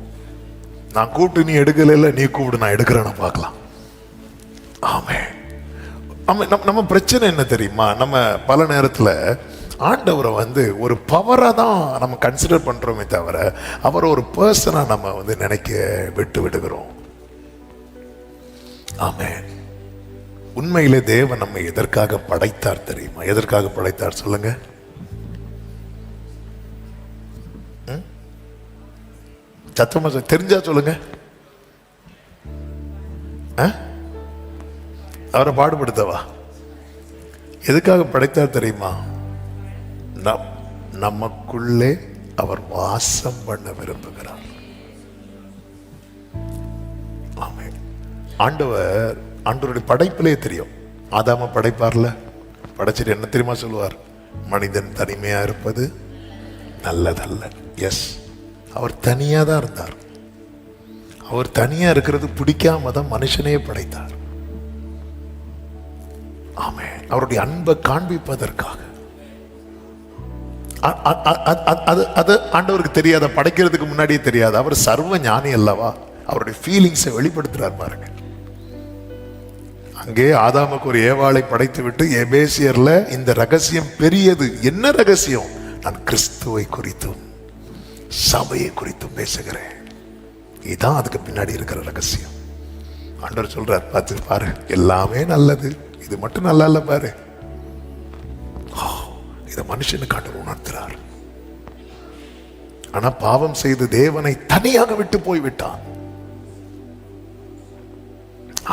நான் கூப்பிட்டு நீ எடுக்கல, நீ கூப்பிட்டு நான் எடுக்கிறேன்னு பார்க்கலாம். ஆமே. நம்ம பிரச்சனை என்ன தெரியுமா? நம்ம பல நேரத்தில் ஆண்டவரை வந்து ஒரு பவரை தான் நம்ம கன்சிடர் பண்றோமே தவிர அவரை ஒரு பர்சனா நம்ம வந்து நினைக்க விடுகிறோம். ஆமே. உண்மையிலே தேவன் நம்மை எதற்காக படைத்தார் தெரியுமா? எதற்காக படைத்தார் சொல்லுங்க? சத்தமா தெரிஞ்சா சொல்லுங்க. அவரை பாடுபடுத்தவா? எதுக்காக படைத்தார் தெரியுமா? நமக்குள்ளே அவர் வாசம் பண்ண விரும்புகிறார். ஆண்டவருடைய படைப்பிலே தெரியும். ஆதாம படைப்பார்ல, படைச்சிட்டு என்ன தெரியுமா சொல்லுவார்? மனிதன் தனிமையா இருப்பது நல்லதல்ல. எஸ், அவர் தனியா தான் இருந்தார். அவர் தனியா இருக்கிறது பிடிக்காம தான் மனுஷனையே படைத்தார். ஆமே. அவருடைய அன்பை காண்பிப்பதற்காக. அது ஆண்டவருக்கு தெரியாத, படைக்கிறதுக்கு முன்னாடியே தெரியாது. அவர் சர்வ ஞானி அல்லவா? அவருடைய ஃபீலிங்ஸை வெளிப்படுத்துறார் பாருங்க. அங்கே ஆதாமுக்கு ஒரு ஏவாளை படைத்து விட்டு எபேசியர்ல இந்த ரகசியம் பெரியது. என்ன ரகசியம்? நான் கிறிஸ்துவை குறித்தும் சபையை குறித்தும் பேசுகிறேன். இதுதான் அதுக்கு பின்னாடி இருக்கிற ரகசியம். ஆண்டவர் சொல்றார், பார்த்து பாரு, எல்லாமே நல்லது, இது மட்டும் நல்லா இல்ல பாரு. இதை மனுஷனுக்கு ஆண்டவர் உணர்த்துறார். ஆனா பாவம் செய்து தேவனை தனியாக விட்டு போய்விட்டான்.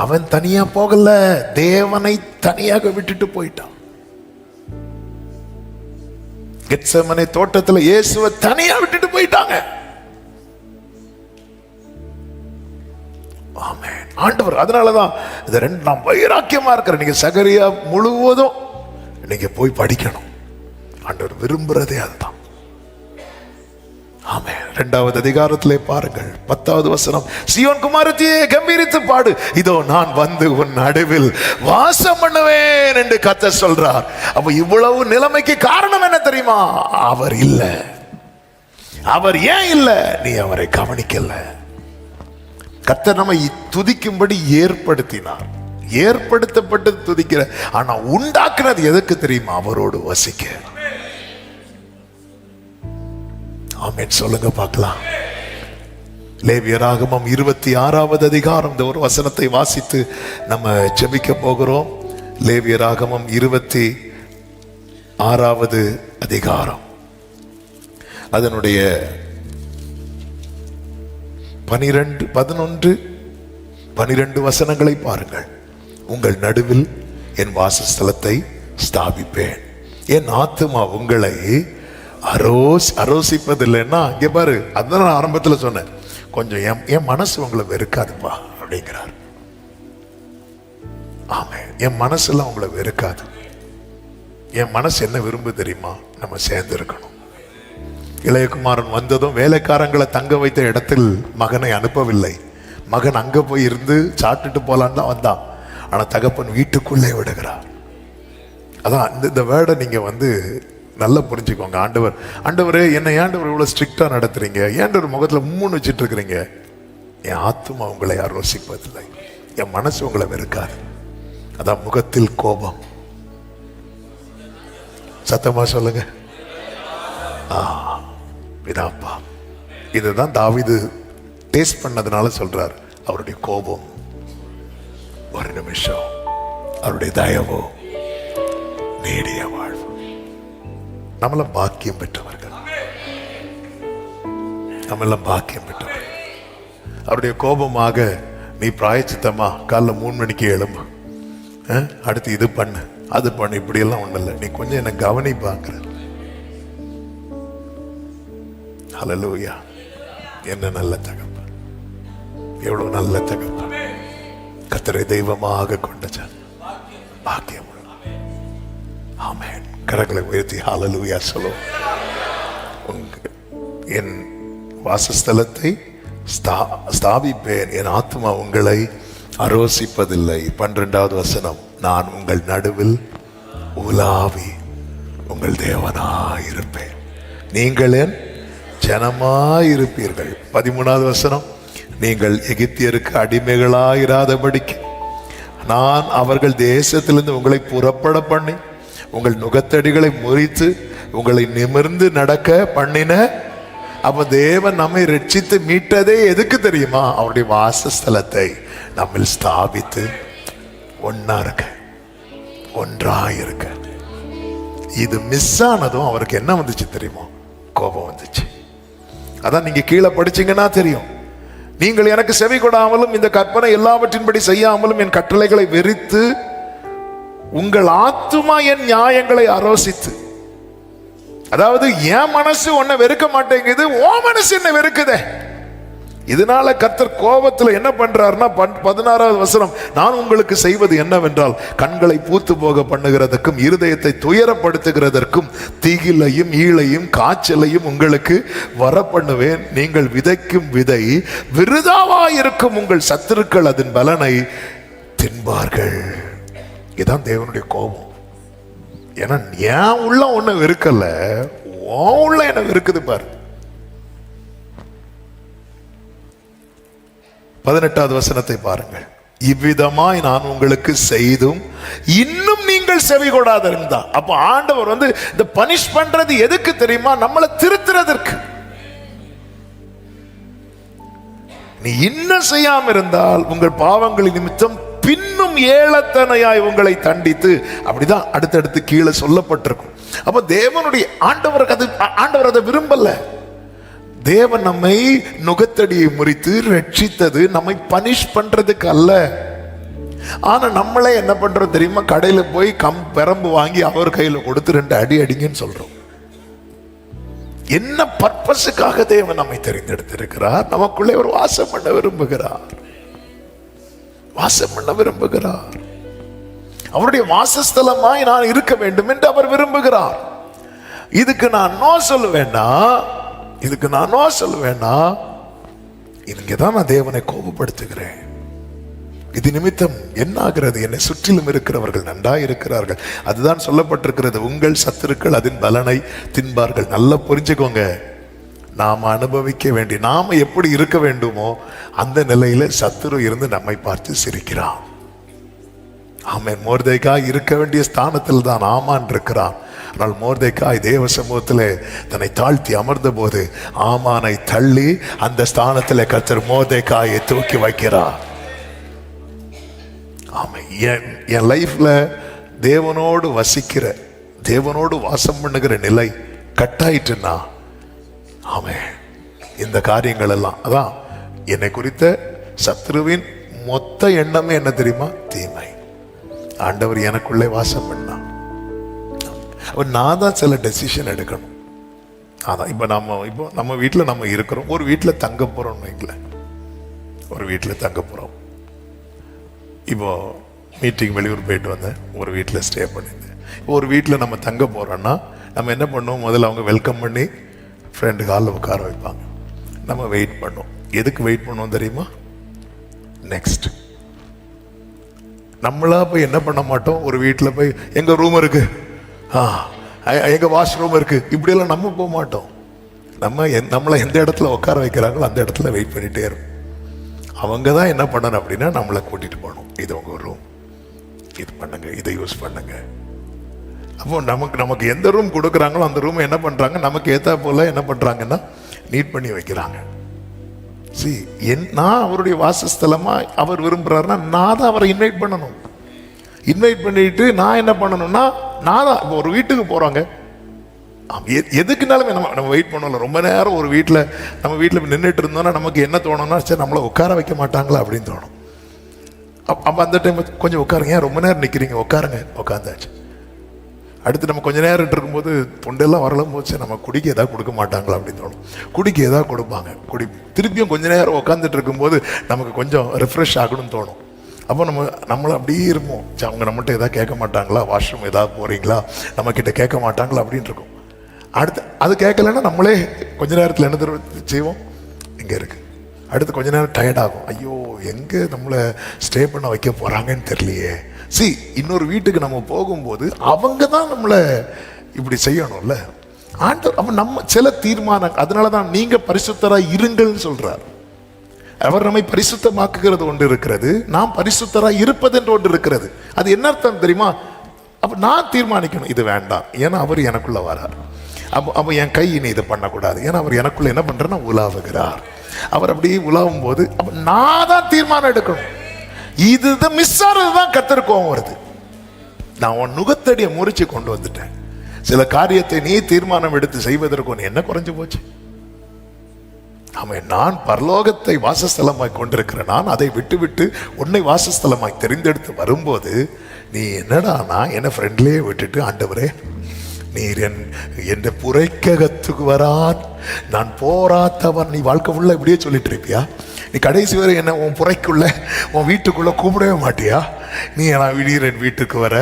அவன் தனியா போகல, தேவனை தனியாக விட்டுட்டு போயிட்டான். கெத்செமனே தோட்டத்துல இயேசுவை தனியா விட்டுட்டு போயிட்டாங்க. ஆமென். ஆண்டவர் அதனாலதான் இந்த ரெண்டு நாம் வைராக்கியமா இருக்கிற நீங்க சகரியா முழுவதும் நீங்க போய் படிக்கணும். ஆண்டவர் விரும்புறதே அதுதான். ஆமென். 2வது அதிகாரத்திலே பாருங்கள் 10வது வசனம். சீயோன் குமாரத்தியே கம்பீரித்து பாடு, இதோ நான் வந்து உன் நடுவில் வாசம் பண்ணுவேன் என்று கர்த்தர் சொல்றார். அப்ப இவ்வளவு நிலைமைக்கு காரணம் என்ன தெரியுமா? அவர் இல்ல. அவர் ஏன் இல்ல? நீ அவரை கவனிக்கல. கர்த்தர் நம்மை துதிக்கும்படி ஏற்படுத்தினார். ஏற்படுத்தப்பட்டு துதிக்கிற, ஆனா உண்டாக்குனது எதுக்கு தெரியுமா? அவரோடு வசிக்க. ஆமென் சொல்லுங்க பார்க்கலாம். லேவியராகமம் 26வது அதிகாரம், இந்த ஒரு வசனத்தை வாசித்து நம்ம ஜெபிக்க போகிறோம். லேவியராகமம் 26வது அதிகாரம், அதனுடைய 12, 11, 12 வசனங்களை பாருங்கள். உங்கள் நடுவில் என் வாசஸ்தலத்தை ஸ்தாபிப்பேன், என் ஆத்துமா உங்களை அரோசிப்பதில்லைன்னா, இங்க பாரு, அதான் நான் ஆரம்பத்தில் சொன்னேன், கொஞ்சம் என் மனசு உங்களை வெறுக்காதுப்பா அப்படிங்கிறார். ஆமே, என் மனசுலாம் உங்களை வெறுக்காது. என் மனசு என்ன விரும்பு தெரியுமா? நம்ம சேர்ந்து இருக்கணும். இளையகுமாரன் வந்ததும் வேலைக்காரங்களை தங்க வைத்த இடத்தில் மகனை அனுப்பவில்லை. மகன் அங்க போய் இருந்து சாப்பிட்டுட்டு போலான்னு தான் வந்தான். ஆனா தகப்பன் வீட்டுக்குள்ளே விடுகிறார். அதான் இந்த வேர்டை நீங்க நல்லா புரிஞ்சுக்கோங்க. ஆண்டவரே என்னை ஏண்டவர் இவ்வளவு ஸ்ட்ரிக்டா நடத்துறீங்க? ஏண்டவர் முகத்துல முன்னு வச்சுட்டு இருக்கிறீங்க? என் ஆத்துமா உங்களை ரோசிப்பதில்லை, என் மனசு உங்களை வெறுக்காது. அதான் முகத்தில் கோபம். சத்தமா சொல்லுங்க. இதாப்பா, இதுதான் தாவீது டேஸ்ட் பண்ணதுனால சொல்றார். அவருடைய கோபம் ஒரு நிமிஷம், அவருடைய தயவோ நீடிய வாழ்வு. நம்மளாம் பாக்கியம் பெற்றவர்கள், நம்மெல்லாம் பாக்கியம் பெற்றவர்கள். அவருடைய கோபமாக, நீ பிராயச்சித்தமா காலைல 3 மணிக்கு எழும்பு, அடுத்து இது பண்ணு அது பண்ணு, இப்படி எல்லாம் ஒண்ணு இல்லை, நீ கொஞ்சம் என்ன கவனி பார்க்கிற. ஹல்லேலூயா. என்ன நல்ல தகப்பன், எவ்வளவு நல்ல தகப்பன். கர்த்தரை தெய்வமாக கொண்ட பாக்கியம். ஆமென். கரங்களை உயர்த்தி ஹல்லேலூயா சொல்லுவோம். என் வாசஸ்தலத்தை ஸ்தாபிப்பேன், என் ஆத்துமா உங்களை அரோசிப்பதில்லை. 12வது வசனம். நான் உங்கள் நடுவில் உலாவி உங்கள் தேவனாயிருப்பேன், நீங்கள் என் ஜனமாயிருப்பீர்கள். 13வது வசனம். நீங்கள் எகிப்தியருக்கு அடிமைகளாயிராதபடிக்கு நான் அவர்கள் தேசத்திலிருந்து உங்களை புறப்பட பண்ணி உங்கள் நுகத்தடிகளை முறித்து உங்களை நிமிர்ந்து நடக்க பண்ணின. அப்ப தேவன் நம்மை ரட்சித்து மீட்டதே எதுக்கு தெரியுமா? அவருடைய வாசஸ்தலத்தை நம்மில் ஸ்தாபித்து ஒன்னா இருக்க, ஒன்றாயிருக்க. இது மிஸ் ஆனதும் அவருக்கு என்ன வந்துச்சு தெரியுமா? கோபம் வந்துச்சு. அதான் நீங்க கீழே படிச்சீங்கன்னா தெரியும். நீங்கள் எனக்கு செவி கொடாமலும் இந்த கற்பனை எல்லாவற்றின்படி செய்யாமலும் என் கட்டளைகளை வெறுத்து உங்கள் ஆத்துமா என் நியாயங்களை அரோசித்து. அதாவது என் மனசு உன்னை வெறுக்க மாட்டேங்குது, ஓ மனசு என்ன வெறுக்குதே. இதனால கர்த்தர் கோபத்துல என்ன பண்றாருன்னா 16வது வசனம். நான் உங்களுக்கு செய்வது என்னவென்றால், கண்களை பூத்து போக பண்ணுகிறதற்கும் இருதயத்தை துயரப்படுத்துகிறதற்கும் திகிலையும் ஈழையும் காய்ச்சலையும் உங்களுக்கு வர பண்ணுவேன். நீங்கள் விதைக்கும் விதை விருதாவாயிருக்கும், உங்கள் சத்துருக்கள் அதன் பலனை தின்பார்கள். இதுதான் தேவனுடைய கோபம். ஏன்னா ஏன் உள்ள ஒண்ணு வெறுக்கல, உள்ள என்ன வெறுக்குது பாரு. 18வது வசனத்தை பாருங்கள். இவ்விதமாய் நான் உங்களுக்கு செய்தும் இன்னும் நீங்கள் செவி கொடாத இருந்தா. அப்ப ஆண்டவர் இந்த பனிஷ் பண்றது எதுக்கு தெரியுமா? நம்மளை திருத்துறதற்கு. நீ இன்னும் செய்யாம இருந்தால் உங்கள் பாவங்களின் நிமித்தம் பின்னும் இன்னும் ஏளத்தனையாய் உங்களை தண்டித்து, அப்படிதான் அடுத்தடுத்து கீழே சொல்லப்பட்டிருக்கும். அப்ப தேவனுடைய ஆண்டவர் அதை விரும்பல. தேவன் நம்மை நுகத்தடியை முறித்து ரட்சித்தது நம்மை பனிஷ் பண்றதுக்கு அல்ல. ஆனா நம்மளே என்ன பண்றோம் தெரியுமா? கடையில போய் பெரம்பு வாங்கி அவர் கையில கொடுத்து 2 அடி அடிங்கன்னு சொல்றோம். என்ன பர்பஸுக்காக தேவன் நம்மை தெரிந்தெடுத்திருக்கிறார்? நமக்குள்ளே ஒரு வாசம் பண்ண விரும்புகிறார். வாசம் பண்ண விரும்புகிறார். அவருடைய வாசஸ்தலமாய் நான் இருக்க வேண்டும் என்று அவர் விரும்புகிறார். இதுக்கு நான் நோ சொல்லுவேன்னா, இங்கதான் நான் தேவனை கோபப்படுத்துகிறேன். இது நிமித்தம் என்ன ஆகிறது? என்னை சுற்றிலும் இருக்கிறவர்கள் நன்றாய் இருக்கிறார்கள். அதுதான் சொல்லப்பட்டிருக்கிறது, உங்கள் சத்துருக்கள் அதன் பலனை தின்பார்கள். நல்லா புரிஞ்சுக்கோங்க, நாம அனுபவிக்க வேண்டிய, நாம எப்படி இருக்க வேண்டுமோ அந்த நிலையில சத்துரு இருந்து நம்மை பார்த்து சிரிக்கிறான். ஆமென். மொர்தெகாய் இருக்க வேண்டிய ஸ்தானத்தில் தான் ஆமான் இருக்கிறான். ஆனால் மொர்தெகாய் தேவ சமூகத்தில் தன்னை தாழ்த்தி அமர்ந்த போது ஆமானை தள்ளி அந்த ஸ்தானத்தில் கர்த்தர் மொர்தெகாயை தூக்கி வைக்கிறார். ஆமாம், என் லைஃப்ல தேவனோடு வசிக்கிற, தேவனோடு வாசம் பண்ணுகிற நிலை கட்டாயிட்டுன்னா, ஆமாம், இந்த காரியங்கள் எல்லாம், அதான் என்னை குறித்த சத்ருவின் மொத்த எண்ணமே என்ன தெரியுமா? தீமை. ஆண்டவர் எனக்குள்ளே வாசம் பண்ணா, நான் தான் சில டெசிஷன் எடுக்கணும். அதான் இப்போ நம்ம வீட்டில் நம்ம இருக்கிறோம், ஒரு வீட்டில் தங்க போறோம்னு வைங்களேன். ஒரு வீட்டில் தங்க போறோம். இப்போ மீட்டிங் வெளியூர் போயிட்டு வந்தேன், ஒரு வீட்டில் ஸ்டே பண்ணியிருந்தேன். இப்போ ஒரு வீட்டில் நம்ம தங்க போறோம்னா நம்ம என்ன பண்ணுவோம்? முதல்ல அவங்க வெல்கம் பண்ணி ஃப்ரெண்டு காலில் உட்கார வைப்பாங்க. நம்ம வெயிட் பண்ணோம். எதுக்கு வெயிட் பண்ணுவோம் தெரியுமா? நெக்ஸ்ட் நம்மளா போய் என்ன பண்ண மாட்டோம்? ஒரு வீட்டில் போய் எங்க ரூம் இருக்கு, எங்க வாஷ்ரூம் இருக்கு, இப்படியெல்லாம் நம்ம போக மாட்டோம். நம்மளை எந்த இடத்துல உட்கார வைக்கிறாங்களோ அந்த இடத்துல வெயிட் பண்ணிட்டே இருக்கும். அவங்க தான் என்ன பண்ணணும் அப்படின்னா நம்மளை கூட்டிட்டு போகணும். இது உங்க ரூம், இது பண்ணுங்க, இதை யூஸ் பண்ணுங்க. அப்போ நமக்கு எந்த ரூம் கொடுக்குறாங்களோ அந்த ரூம் என்ன பண்றாங்க, நமக்கு ஏத்தா போல என்ன பண்றாங்கன்னா நீட் பண்ணி வைக்கிறாங்க. நான் அவருடைய வாசஸ்தலமா அவர் விரும்புறாருன்னா நான் தான் அவரை இன்வைட் பண்ணணும். இன்வைட் பண்ணிட்டு நான் என்ன பண்ணணும்னா, நான் தான் இப்போ ஒரு வீட்டுக்கு போறாங்க, எதுக்குனாலுமே நம்ம வெயிட் பண்ணல. ரொம்ப நேரம் ஒரு வீட்டில் நம்ம வீட்டில் நின்றுட்டு இருந்தோம்னா நமக்கு என்ன தோணும்னா, சரி நம்மளை உட்கார வைக்க மாட்டாங்களா அப்படின்னு தோணும். அப்போ அந்த டைம் கொஞ்சம் உட்காருங்க, ரொம்ப நேரம் நிற்கிறீங்க, உட்காருங்க, உட்காந்தாச்சு. அடுத்து நம்ம கொஞ்ச நேரம் இருக்கும்போது தொண்டெல்லாம் வரலும் போச்சு, நம்ம குடிக்க ஏதாவது கொடுக்க மாட்டாங்களா அப்படின்னு தோணும். குடிக்க ஏதாவது கொடுப்பாங்க, திருப்பியும் கொஞ்ச நேரம் உட்காந்துட்டு இருக்கும்போது நமக்கு கொஞ்சம் ரிஃப்ரெஷ் ஆகணும்னு தோணும். அப்போ நம்மளை அப்படியே இருப்போம், அவங்க நம்மகிட்ட எதாவது கேட்க மாட்டாங்களா, வாஷ்ரூம் ஏதாவது போறீங்களா, நம்ம கிட்ட கேட்க மாட்டாங்களா அப்படின்னு இருக்கும். அடுத்து அது கேட்கலன்னா நம்மளே கொஞ்ச நேரத்தில் என்ன செய்வோம், இங்கே இருக்கு. அடுத்து கொஞ்ச நேரம் டயர்ட் ஆகும், ஐயோ எங்கே நம்மளை ஸ்டே பண்ண வைக்க போறாங்கன்னு தெரியலையே. இன்னொரு வீட்டுக்கு நம்ம போகும்போது அவங்க தான் நம்மளை இப்படி செய்யணும்ல. ஆண்டவர் அப்ப நம்ம சில தீர்மானம், அதனாலதான் நீங்க பரிசுத்தராய் இருங்கள்னு சொல்றார். அவர் நம்மை பரிசுத்தமாக்குகிறது ஒன்று இருக்கிறது, நாம் பரிசுத்தராய் இருப்பது என்று ஒன்று இருக்கிறது. அது என்ன அர்த்தம் தெரியுமா? அப்ப நான் தீர்மானிக்கணும் இது வேண்டாம், ஏன்னா அவர் எனக்குள்ள வரார். அப்ப என் கை இனி இதை பண்ணக்கூடாது, ஏன்னா அவர் எனக்குள்ள என்ன பண்றேன்னா உலாவுகிறார். அவர் அப்படியே உலாவும் போது அப்ப நான் தான் தீர்மானம் எடுக்கணும். இதுதான் மிஸ் ஆறதுதான் கர்த்தருக்கு கோபம் வருது. நான் உன் நுகத்தடியை முறிச்சு கொண்டு வந்துட்டேன். சில காரியத்தை நீ தீர்மானம் எடுத்து செய்வதற்கு என்ன குறைஞ்சு போச்சு? நான் பரலோகத்தை வாசஸ்தலமாய் கொண்டிருக்கிறேன். நான் அதை விட்டு விட்டு உன்னை வாசஸ்தலமாய் தெரிந்தெடுத்து வரும்போது நீ என்னடானா என்ன ஃப்ரெண்ட்லேயே விட்டுட்டு, ஆண்டவரே நீர் என் புரைக்ககத்துக்கு வரான், நான் போராத்தவன், நீ வாழ்க்கை ஃபுல்லா இப்படியே சொல்லிட்டு இருப்பியா? நீ கடைசி வரை என்ன உன் புரைக்குள்ள உன் வீட்டுக்குள்ள கூப்பிடவே மாட்டியா? நீ நான் விடுகிறேன் வீட்டுக்கு வர,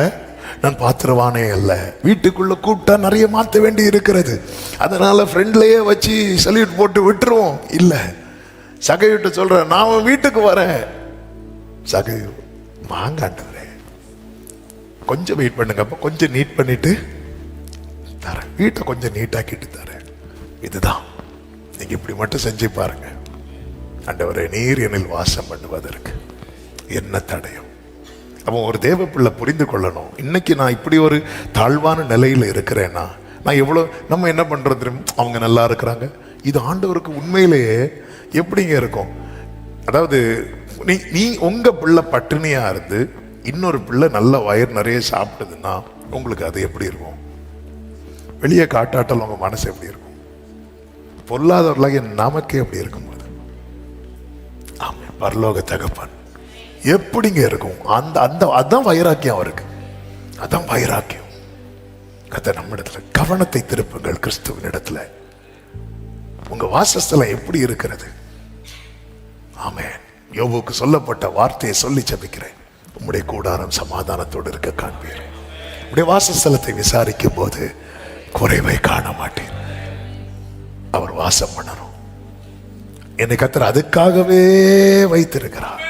நான் பாத்திரவானே அல்ல. வீட்டுக்குள்ள கூப்பிட்டா நிறைய மாற்ற வேண்டி இருக்கிறது, அதனால ஃப்ரெண்ட்லயே வச்சு சல்யூட் போட்டு விட்டுருவோம். இல்ல, சகைவிட்டு சொல்ற, நான் உன் வீட்டுக்கு வரேன். சகை வாங்காண்டவரே, கொஞ்சம் வெயிட் பண்ணுங்க, அப்ப கொஞ்சம் நீட் பண்ணிட்டு தரேன், வீட்டை கொஞ்சம் நீட்டாக்கிட்டு தரேன். இதுதான் நீங்க இப்படி மட்டும் செஞ்சு பாருங்க. ஆண்டவரே நீர் என்னில் வாசம் பண்ணுவதற்கு என்ன தடையும்? அப்போ ஒரு தேவ பிள்ளை புரிந்து கொள்ளணும், இன்னைக்கு நான் இப்படி ஒரு தாழ்வான நிலையில் இருக்கிறேன்னா நான் எவ்வளோ, நம்ம என்ன பண்றது, அவங்க நல்லா இருக்கிறாங்க, இது ஆண்டவருக்கு உண்மையிலேயே எப்படிங்க இருக்கும்? அதாவது நீ உங்க பிள்ளை பட்டினியா இருந்து இன்னொரு பிள்ளை நல்ல வயிறு நிறைய சாப்பிடுதுன்னா உங்களுக்கு அது எப்படி இருக்கும்? வெளியே காட்டாட்டால் உங்க மனசு எப்படி இருக்கும்? பொல்லாதவர்களாக நமக்கே எப்படி இருக்கும்போது, ஆமா, பரலோக தகப்பன் எப்படிங்க இருக்கும்? அந்த அந்த அதான் வைராக்கியம் அவருக்கு, அதான் வைராக்கியம். கர்த்தர் நம்மிடத்துல கவனத்தை திருப்புங்கள். கிறிஸ்துவின் இடத்துல உங்க வாசஸ்தலம் எப்படி இருக்கிறது? ஆமென். யோபுக்கு சொல்லப்பட்ட வார்த்தையை சொல்லி ஜெபிக்கிறேன். உம்முடைய கூடாரம் சமாதானத்தோடு இருக்க காண்பீர். உம்முடைய வாசஸ்தலத்தை விசாரிக்கும் போது குறைவை காண மாட்டேன். அவர் வாசம் பண்ணணும். என்னை கர்த்தர் அதுக்காகவே வைத்திருக்கிறார்.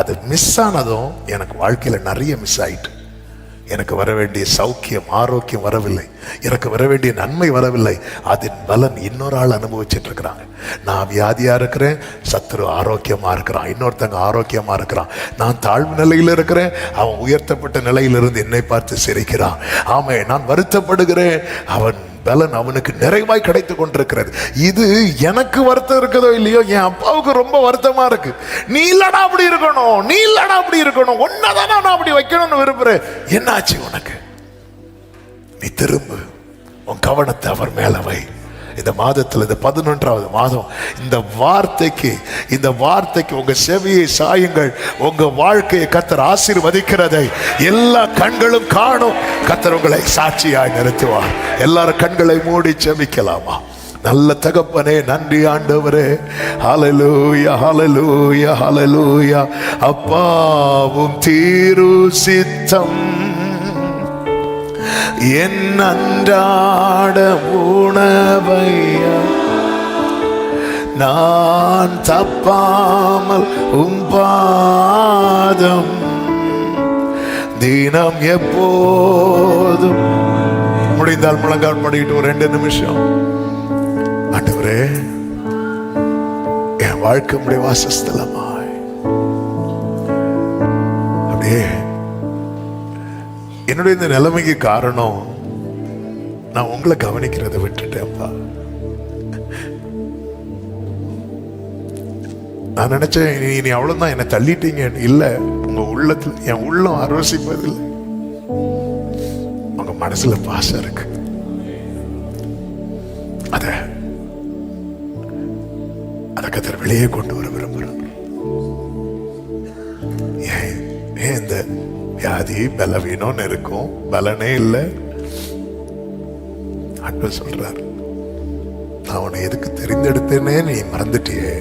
அது மிஸ் ஆனதும் எனக்கு வாழ்க்கையில நிறைய மிஸ் ஆயிட்டு. எனக்கு வர வேண்டிய சௌக்கியம் ஆரோக்கியம் வரவில்லை, எனக்கு வர வேண்டிய நன்மை வரவில்லை. அதன் பலன் இன்னொரு ஆள் அனுபவிச்சுட்டு இருக்கிறாங்க. நான் வியாதியா இருக்கிறேன், சத்துரு ஆரோக்கியமா இருக்கிறான், இன்னொருத்தங்க ஆரோக்கியமா இருக்கிறான். நான் தாழ்வு நிலையில் இருக்கிறேன், அவன் உயர்த்தப்பட்ட நிலையிலிருந்து என்னை பார்த்து சிரிக்கிறான். ஆமே, நான் வருத்தப்படுகிறேன், அவன் பலன் அவனுக்கு நிறைவாய் கிடைத்து கொண்டிருக்கிறது. இது எனக்கு வருத்தம் இருக்குதோ இல்லையோ, என் அப்பாவுக்கு ரொம்ப வருத்தமா இருக்கு. நீ இல்லடா அப்படி இருக்கணும், நீ இல்லடா அப்படி இருக்கணும், ஒன்னதானே நான் அப்படி வைக்கணும்னு விரும்புறேன். என்னாச்சு உனக்கு? நீ திரும்ப உன் கவனத்தை அவர் மேல வை. இந்த மாதத்தில், இந்த 11வது மாதம், இந்த வார்த்தைக்கு உங்க செவியை சாயுங்கள். உங்க வாழ்க்கையை கர்த்தர் ஆசீர்வதிக்கிறதை எல்லா கண்களும் காணும். கர்த்தர் உங்களை சாட்சியாய் நிறுத்துவார். எல்லாரும் கண்களை மூடி ஜெபிக்கலாமா? நல்ல தகப்பனே, நன்றி ஆண்டவரே. ஹல்லேலூயா, ஹல்லேலூயா, ஹல்லேலூயா. அப்பாவும் தீரு சித்தம் என் அன்றாட உணவையா நான் தப்பாமல் பாதம் தினம் எப்போதும். முடிந்தால் முழங்கால் படிக்கிட்டு ஒரு 2 நிமிஷம். ஆண்டவரே, என் வாழ்க்கை உம்முடைய வாசஸ்தலமாய் அப்படியே. என்னுடைய இந்த நிலைமைக்கு காரணம் நான் உங்களை கவனிக்கிறத விட்டுட்டேன்ப்பா. நான் நினைச்சேன் நீ அவ்வளவுதான் என்னை தள்ளிட்டீங்க. இல்ல, உங்க உள்ளத்துல என் உள்ளம் ஆரோசிப்பதில்லை, உங்க மனசுல பாசம் இருக்கு. அத கர்த்தர் வெளியே கொண்டு வர விரும்புறேன். ஏன் இந்த வியாதி பலவீனம் இருக்கும், பலனே இல்லை. அன்பு சொல்றார், நான் உன்னை எதுக்கு தெரிந்தெடுத்தேனே நீ மறந்துட்டியே.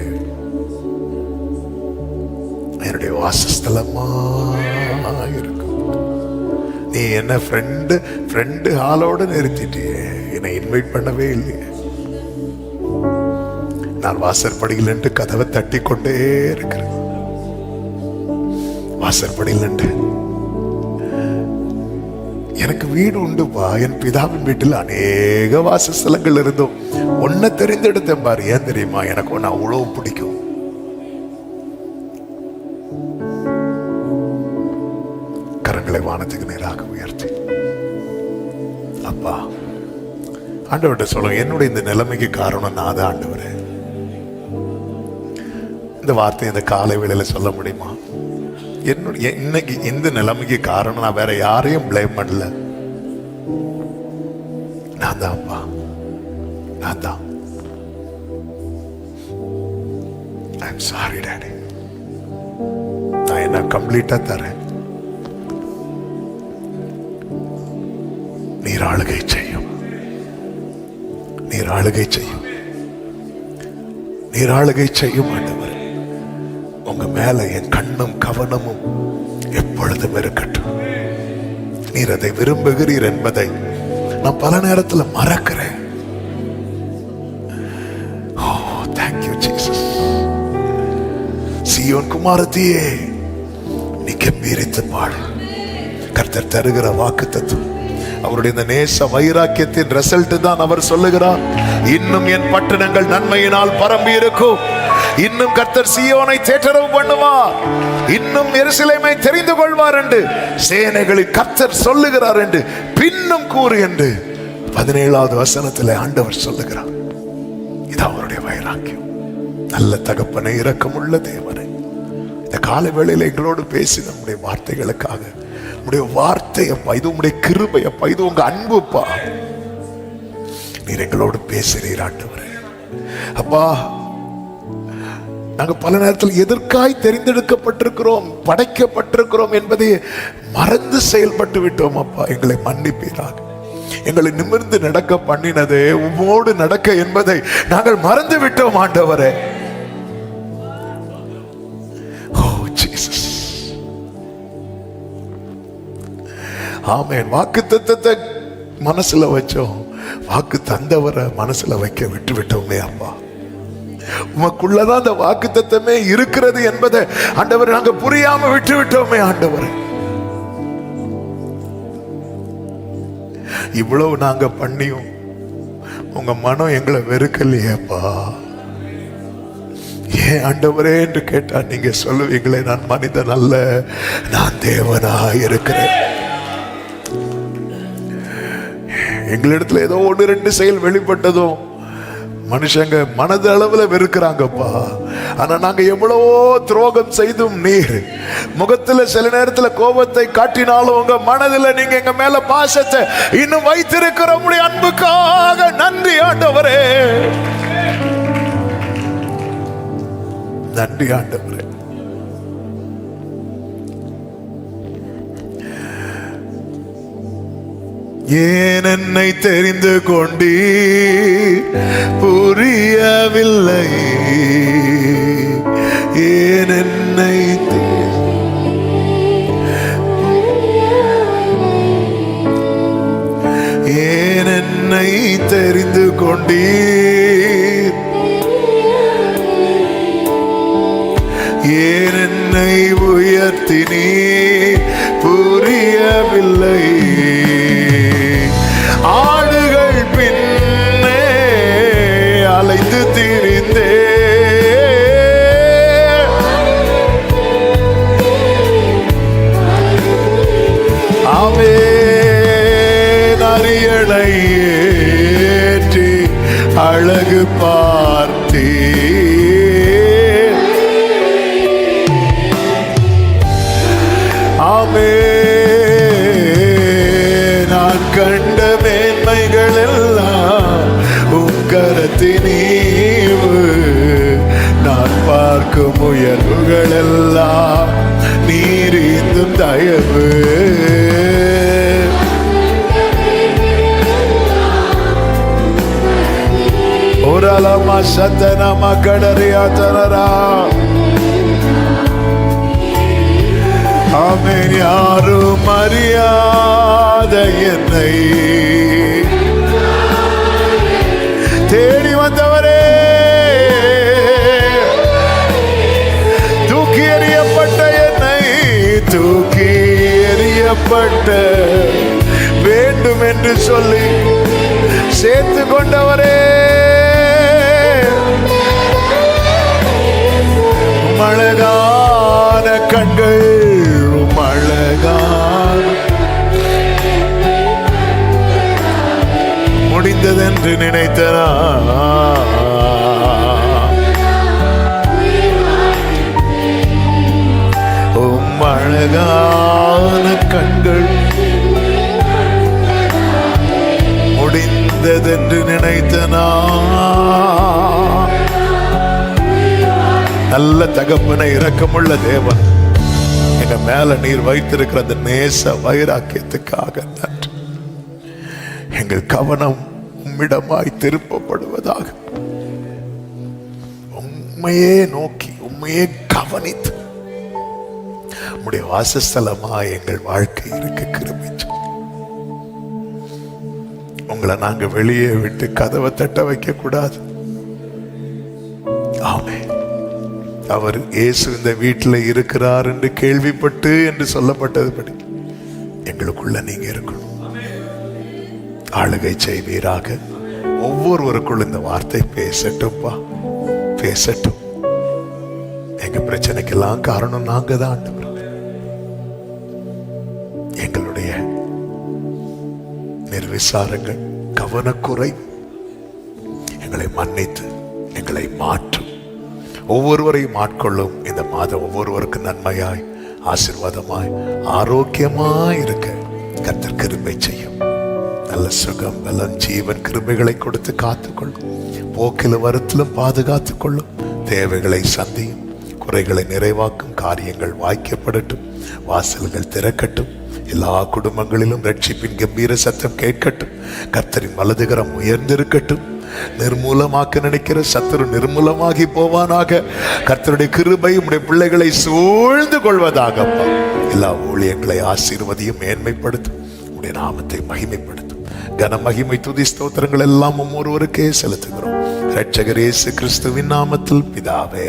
என்னுடைய வாசஸ்தலமா இருக்கும். நீ என்ன ஃப்ரெண்டு ஹாலோட நிறுத்திட்டியே, என்னை இன்வைட் பண்ணவே இல்லையே. நான் வாசற்படியில் நின்று கதவை தட்டி கொண்டே இருக்கிறேன். வாசற்படியில் நின்று, எனக்கு வீடு உண்டுப்பா, என் பிதாவின் வீட்டில் அநேக வாசஸ்தலங்கள் இருந்தும் ஒன்ன தெரிந்தெடுத்தேன் பாரு. ஏன் தெரியுமா? எனக்கு ஒன்னு அவ்வளவு பிடிக்கும். கரங்களை வானத்துக்கு நேராக உயர்த்தி, அப்பா ஆண்டவர்கிட்ட சொல்லுங்க, என்னுடைய இந்த நிலைமைக்கு காரணம் நான் தான் ஆண்டவரே. இந்த வார்த்தை இந்த காலை வேளையில சொல்ல முடியுமா? என்னுடைய இன்னைக்கு இந்த நிலைமைக்கு காரணம் நான் வேற யாரையும் பிளேம் பண்ணல, நான் தான் அப்பா, நான் தான். ஐம் சாரி டாடி, நான் என்ன கம்ப்ளீட்டா தரேன். நீர் ஆளுகை செய்யும், நீர் ஆளுகை செய்யும், நீர் ஆளுகை செய்யும் ஆண்டவர். உங்க மேல என் கண்ணும் கவனமும் எப்பொழுதும் இருக்கட்டும். நீர் அதை விரும்புகிறீர் என்பதை நான் பல நேரத்தில் மறக்கிறேன். ஓ, thank you Jesus. சீயோன் குமாரத்தியே, நீ கம்பீரித்து பாடு. கர்த்தர் தருகிற வாக்குத்தத்தம், அவருடைய இந்த நேச வைராக்கியத்தின் ரிசல்ட் தான் அவர் சொல்லுகிறார். இன்னும் என் பட்டணங்கள் நன்மையினால் பரம்பி இருக்கும். இன்னும் கர்த்தர் சீயோனை தேற்றரவு பண்ணுவார், இன்னும் எருசலேமை தெரிந்து கொள்வார் என்று சேனைகளில் கர்த்தர் சொல்லுகிறார் என்று பின்னும் கூறு என்று 17வது வசனத்தில் ஆண்டவர் சொல்லுகிறார். இது அவருடைய வைராக்கியம். நல்ல தகப்பனை, இரக்கமுள்ள தேவனை, இந்த காலை வேளையில எங்களோடு பேசி நம்முடைய வார்த்தைகளுக்காக, உடைய வார்த்தையப்பா, இது உங்களுடைய கிருபையப்பா, இது உங்க அன்புப்பா. நீர் எங்களோடு பேசுறீர் ஆண்டவரே. அப்பா, நாங்க பல நேரத்தில் எதற்காய் தெரிந்தெடுக்கப்பட்டிருக்கிறோம், படைக்கப்பட்டிருக்கிறோம் என்பதை மறந்து செயல்பட்டு விட்டோம். அப்பா, எங்களை மன்னிப்பீராக. எங்களை நிமிர்ந்து நடக்க பண்ணினதே உம்மோடு நடக்க என்பதை நாங்கள் மறந்து விட்டோம் ஆண்டவரே. ஆமென். வாக்கு தத்தத்தை மனசுல வச்சோம், வாக்கு தந்தவரை மனசுல வைக்க விட்டு விட்டோமே அப்பா. உமக்குள்ளதான் அந்த வாக்கு தத்தமே இருக்கிறது என்பதை ஆண்டவர் நாங்க புரியாம விட்டு விட்டோமே ஆண்டவர். இவ்வளவு நாங்க பண்ணியும் உங்க மனம் எங்களை வெறுக்கலையேப்பா. ஏன் ஆண்டவரே என்று கேட்டா நீங்க சொல்லுவீங்களே, நான் மனிதன் அல்ல, நான் தேவனாய் இருக்கிறேன். எங்களிடத்துல ஏதோ 1-2 செயல் வெளிப்பட்டதும் மனுஷங்க மனது அளவுல வெறுக்கிறாங்கப்பா. ஆனா நாங்க எவ்வளவோ துரோகம் செய்தும் நீர் முகத்துல சில நேரத்துல கோபத்தை காட்டினாலும் உங்க மனதுல நீங்க எங்க மேல பாசத்தை இன்னும் வைத்திருக்கிற உங்களுடைய அன்புக்காக நன்றி ஆண்டவரே, நன்றி ஆண்டவரே. ஏன் என்னை தெரிந்து கொண்டீர் புரியவில்லை, ஏன் என்னை ஏன் என்னை தெரிந்து கொண்டீர், ஏன் என்னை உயர்த்தினீர் புரியவில்லை. ஆடுகள் பின்னே அலைந்து திரிந்தே, ஆமென். அரியணை ஏற்றி அழகு பார்த்தே, ஆமென். நான் கண்ட மேன்மைகள் எல்லாம் உங்கரத்தினீவு, நான் பார்க்கும் உயர்வுகள் எல்லாம் நீர் இன்னும் தயவு. ஓரலமா சத்தனமா கடறியா தரரா, ஆமென். யாரும் அறியாத என்னை தேடி வந்தவரே, தூக்கி எறியப்பட்ட என்னை தூக்கி எறியப்பட்ட வேண்டும் என்று சொல்லி சேர்த்து கொண்டவரே, அழகான கண்கள், அழகான முடிந்ததென்று நினைத்தனா, அழகான கண்கள் முடிந்ததென்று நினைத்தனா. நல்ல தகப்பனை, இரக்கமுள்ள தேவன், எங்க மேல நீர் வைத்திருக்கிற அந்த நேச வைராக்கியத்துக்காக நன்றி. எங்கள் கவனம் உம்மிடமாய் திருப்பப்படுவதாக, உண்மையே நோக்கி உண்மையே கவனித்து உம்முடைய வாசஸ்தலமாய் எங்கள் வாழ்க்கை இருக்க கிருபை. உங்களை நாங்க வெளியே விட்டு கதவை தட்ட வைக்க கூடாது. ஆமென். அவர் இயேசு இந்த வீட்டில் இருக்கிறார் என்று கேள்விப்பட்டு என்று சொல்லப்பட்டதுபடி எங்களுக்குள்ள நீங்க இருக்கணும். ஆளுகை செய்வீராக. ஒவ்வொருவருக்குள்ள இந்த வார்த்தை பேசட்டும்பா, பேசட்டும். எங்க பிரச்சனைக்கெல்லாம் காரணம் நாங்க தான். எங்களுடைய நிர்விசாரங்கள், கவனக்குறை எங்களை மன்னித்து எங்களை மாற்றும். ஒவ்வொருவரையும் ஆட்கொள்ளும். இந்த மாதம் ஒவ்வொருவருக்கு நன்மையாய், ஆசீர்வாதமாய், ஆரோக்கியமாய் இருக்க கர்த்தர் கிருபை செய்யும். நல்ல சுகம், பலன், ஜீவன், கிருபைகளை கொடுத்து காத்துக்கொள்ளும். போக்கிலும் வரத்திலும் பாதுகாத்துக் கொள்ளும். தேவைகளை சந்தியும், குறைகளை நிறைவாக்கும். காரியங்கள் வாய்க்கப்படட்டும், வாசல்கள் திறக்கட்டும். எல்லா குடும்பங்களிலும் ரட்சிப்பின் கம்பீர சத்தம் கேட்கட்டும். கர்த்தரின் வலதுகரம் உயர்ந்திருக்கட்டும். நிர்மூலமாக்க நினைக்கிற சத்துரு நிர்மூலமாகி போவானாக. கர்த்தருடைய கிருபை உம்முடைய பிள்ளைகளை சூழ்ந்து கொள்வதாக. எல்லா ஊழியங்களை ஆசீர்வதியும், மேன்மைப்படுத்தும். உம்முடைய நாமத்தை மகிமைப்படுத்தும். கன மகிமை துதி ஸ்தோத்திரங்கள் எல்லாம் ஒருவருக்கே செலுத்துகிறோம். இரட்சகர் இயேசு கிறிஸ்துவின் நாமத்தில் பிதாவே,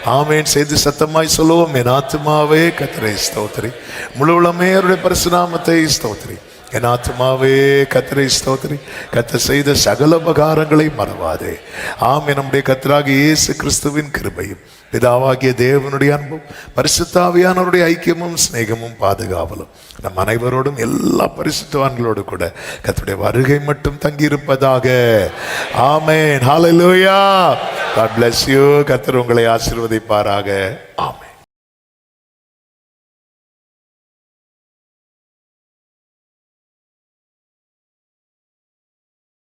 ஆமென். செய்து சத்தமாய் சொல்லுவோம். என் ஆத்துமாவே கர்த்தரை ஸ்தோத்திரி, முழு உளமே அவருடைய பரிசுநாமத்தை ஸ்தோத்திரி. என் ஆத்துமாவே கர்த்தரை ஸ்தோத்திரி, கர்த்தர் செய்த சகல உபகாரங்களை மறவாதே. ஆமென். நம்முடைய கர்த்தராகிய இயேசு கிறிஸ்துவின் கிருபையும், பிதாவாகிய தேவனுடைய அன்பும், பரிசுத்த ஆவியானவருடைய ஐக்கியமும் சிநேகமும் பாதுகாவலும் நம் அனைவரோடும், எல்லா பரிசுத்தவான்களோடு கூட கர்த்தருடைய வருகை மட்டும் தங்கியிருப்பதாக. ஆமென். ஹல்லேலூயா. God bless you. கர்த்தர் உங்களை ஆசீர்வதிப்பாராக. ஆமென்.